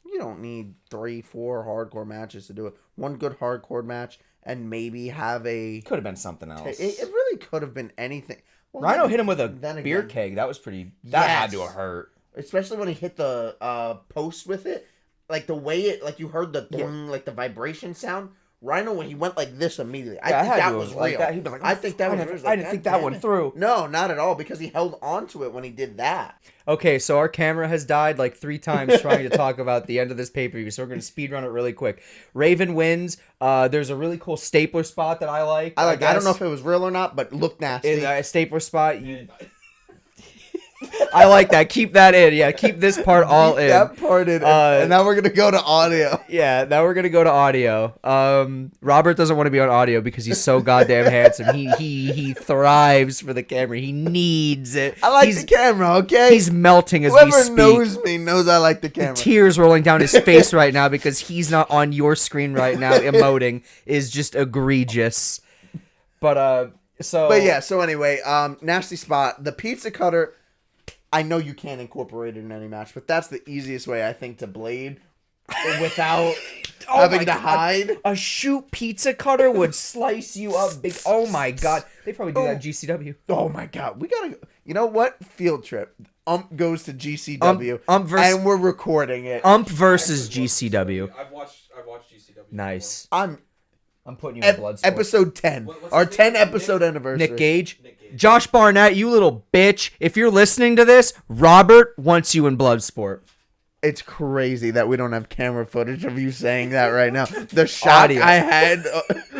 You don't need 3-4 hardcore matches to do it. One good hardcore match and maybe have a... Could have been something else. It really could have been anything. Well, Rhino hit him with a then beer again- keg. That was pretty... That had to Yes. have hurt. Especially when he hit the post with it. Like the way it... Like you heard the thing, like the vibration sound. Rhino, when he went like this immediately. I think that was real. Like that. He'd be like, I think that was real. I didn't think that one through. No, not at all. Because he held on to it when he did that. Okay, so our camera has died like 3 times trying to talk about the end of this pay-per-view, so we're going to speed run it really quick. Raven wins. There's a really cool stapler spot that I like. I don't know if it was real or not, but looked nasty. In a stapler spot, I like that. Keep that in. Yeah, keep this part all in. That part in. And now we're going to go to audio. Yeah, now we're gonna go to audio. Robert doesn't want to be on audio because he's so goddamn handsome. He thrives for the camera. He needs it. I like the camera, okay? He's melting as we Whoever speak. knows me knows I like the camera. Tears rolling down his face right now because he's not on your screen right now. Emoting is just egregious. But so anyway, nasty spot. The pizza cutter, I know you can't incorporate it in any match, but that's the easiest way, I think, to blade without having to hide. A shoot pizza cutter would slice you up big. Oh my god. They probably do that at GCW. Oh my god. We gotta go. You know what? Field trip. Goes to GCW. And we're recording it. Versus GCW. I've watched GCW. Nice. I'm putting you in blood sport. episode 10. What's Our his 10 name? episode anniversary. Nick Gage. Josh Barnett, you little bitch. If you're listening to this, Robert wants you in Bloodsport. It's crazy that we don't have camera footage of you saying that right now. The shot Audio. I had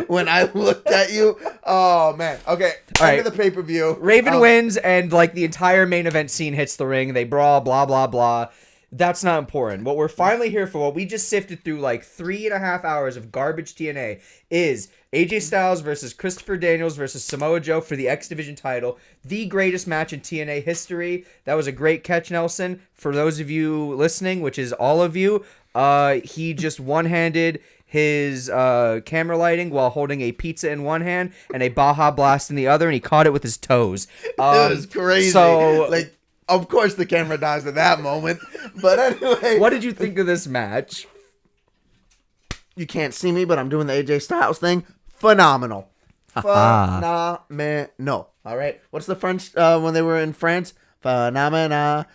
when I looked at you. Oh, man. Okay. All End right. of the pay-per-view. Raven wins, and like the entire main event scene hits the ring. They brawl, blah, blah, blah. That's not important. What we're finally here for, what we just sifted through like 3.5 hours of garbage TNA, is AJ Styles versus Christopher Daniels versus Samoa Joe for the X Division title. The greatest match in TNA history. That was a great catch, Nelson. For those of you listening, which is all of you, he just one-handed his camera lighting while holding a pizza in one hand and a Baja Blast in the other, and he caught it with his toes. It was crazy. So, like, of course the camera dies at that moment. But anyway. what did you think of this match? You can't see me, but I'm doing the AJ Styles thing. Phenomenal. Phenomenal. All right. What's the French when they were in France? Phenomena.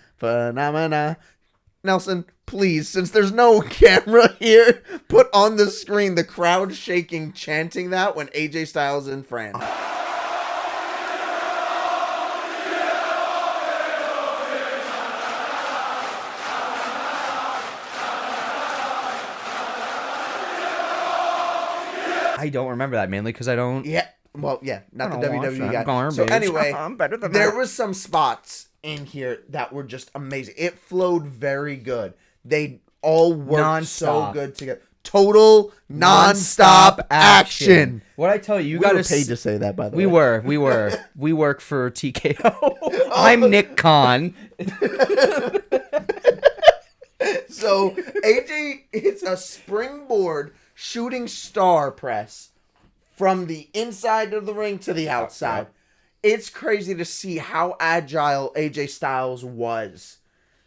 Nelson, please, since there's no camera here, put on the screen the crowd shaking, chanting that when AJ Styles is in France. I don't remember that mainly because I don't. Yeah. Well, yeah, not the I don't watch WWE that guy. garbage. So anyway, I'm better than there that. was some spots in here that were just amazing. It flowed very good. They all worked so Non-stop. good together. Total non-stop action. What I tell you, you We got were paid to say that, by the We way. were. We work for TKO. I'm Nick Khan. So AJ hits a springboard shooting star press from the inside of the ring to the outside. It's crazy to see how agile AJ Styles was.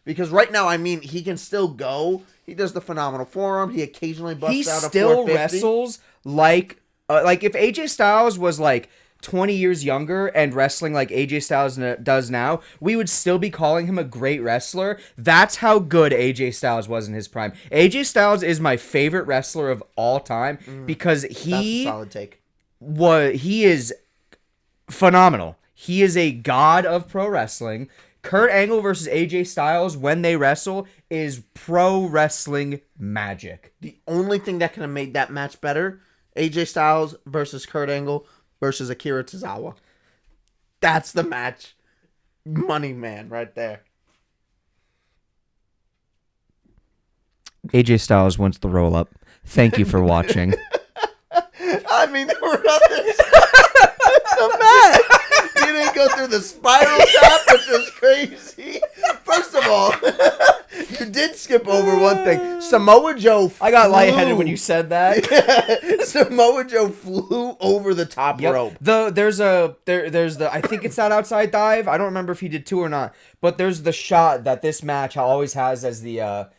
Because right now, I mean, he can still go. He does the phenomenal forearm. He occasionally busts He out a still 450. wrestles like if AJ Styles was like 20 years younger and wrestling like AJ Styles does now, we would still be calling him a great wrestler. That's how good AJ Styles was in his prime. AJ Styles is my favorite wrestler of all time because That's a he solid take. he is phenomenal. He is a god of pro wrestling. Kurt Angle versus AJ Styles, when they wrestle, is pro wrestling magic. The only thing that could have made that match better, AJ Styles versus Kurt Angle versus Akira Tozawa. That's the match. Money man right there. AJ Styles wants the roll up. Thank you for watching. I mean, there were others. The match. You didn't go through the spiral tap, which was crazy. First of all, you did skip over one thing. Samoa Joe I got flew- lightheaded when you said that. Samoa Joe flew over the top rope. There's the I think it's that outside dive. I don't remember if he did 2 or not. But there's the shot that this match always has as the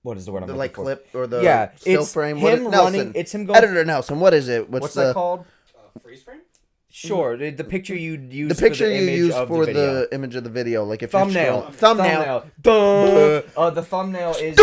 what is the word I'm The looking for? clip or the still it's frame. him Nelson, running. It's him going. Editor Nelson, what is it? What's the that called? Freeze frame? Sure, the picture you use. the picture for the you image use of for the video. the image of the video? Like if Thumbnail. you're thumbnail. Duh. The thumbnail is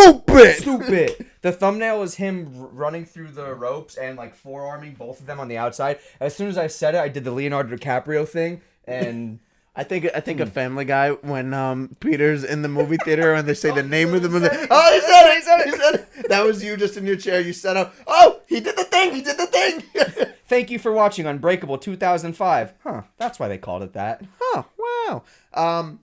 stupid. The thumbnail is him running through the ropes and like forearming both of them on the outside. As soon as I said it, I did the Leonardo DiCaprio thing, and I think a Family Guy when Peter's in the movie theater and they say the name of the movie. Oh, he said it. That was you just in your chair. You set up. Oh, he did the thing. thank you for watching Unbreakable 2005. Huh? That's why they called it that. Oh, wow.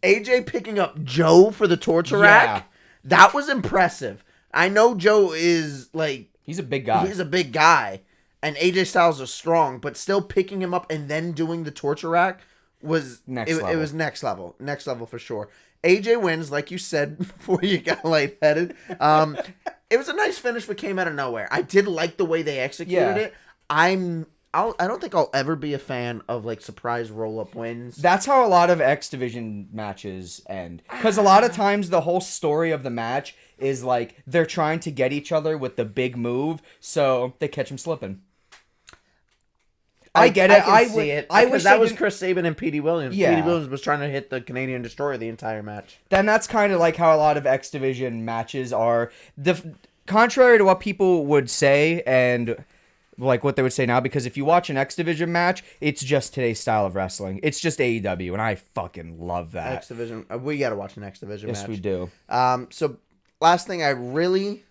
AJ picking up Joe for the torture rack. That was impressive. I know Joe is like He's a big guy. He's a big guy, and AJ Styles is strong, but still picking him up and then doing the torture rack was next level. It was next level for sure. AJ wins, like you said before you got lightheaded. It was a nice finish, but came out of nowhere. I did like the way they executed it. I don't think I'll ever be a fan of like surprise roll up wins. That's how a lot of X Division matches end. Because a lot of times the whole story of the match is like they're trying to get each other with the big move, so they catch him slipping. I get it. I can see it. I wish that was Chris Sabin and Petey Williams. Yeah. Petey Williams was trying to hit the Canadian Destroyer the entire match. Then that's kind of like how a lot of X Division matches are. Contrary to what people would say and like what they would say now, because if you watch an X Division match, it's just today's style of wrestling. It's just AEW, and I fucking love that. X Division. We got to watch an X Division match. Yes, we do. So last thing I really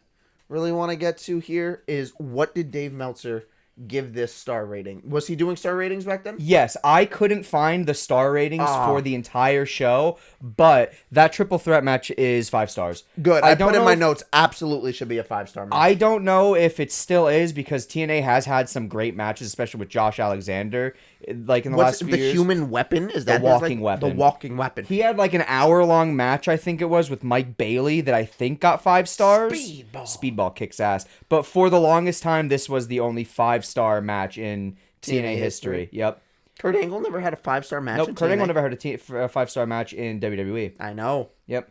want to get to here is what did Dave Meltzer give this star rating? Was he doing star ratings back then? Yes, I couldn't find the star ratings for the entire show, but that triple threat match is 5 stars. Good. I put in my notes, absolutely should be a 5-star match. I don't know if it still is because TNA has had some great matches, especially with Josh Alexander, like in the last few years. The human weapon? Is that the walking weapon? The walking weapon. He had like an hour-long match, I think it was, with Mike Bailey that I think got 5 stars. Speedball kicks ass. But for the longest time, this was the only 5-star match in TNA history. Yep. Kurt Angle never had a 5-star match. Nope, in Kurt TNA. Angle never had a 5-star match in WWE. I know. Yep.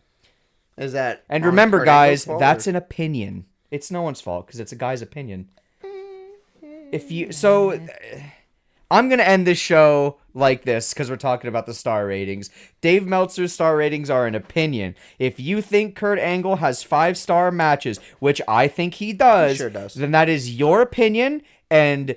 Is that? And remember, Kurt guys, Angle's fault, that's or? an opinion. It's no one's fault because it's a guy's opinion. I'm going to end this show like this because we're talking about the star ratings. Dave Meltzer's star ratings are an opinion. If you think Kurt Angle has 5-star matches, which I think he does, He sure does. then that is your opinion. And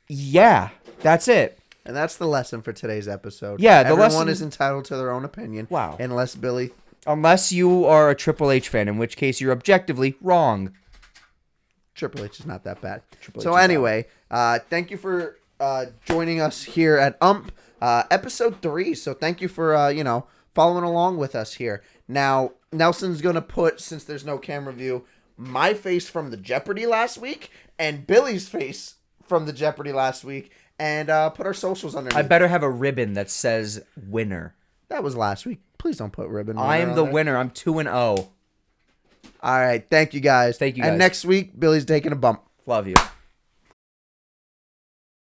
yeah, that's it. And that's the lesson for today's episode. Yeah, the Everyone lesson is entitled to their own opinion. Wow. Unless Billy. Unless you are a Triple H fan, in which case you're objectively wrong. Triple H is not that bad. Triple H So is anyway, thank you for joining us here at episode 3. So thank you for following along with us here. Now Nelson's gonna put, since there's no camera view, my face from the Jeopardy last week and Billy's face from the Jeopardy last week, and put our socials underneath. I better have a ribbon that says winner. That was last week. Please don't put ribbon. I am the there. winner. I'm 2-0. All right, thank you guys. Thank you And guys. next week, Billy's taking a bump. Love you.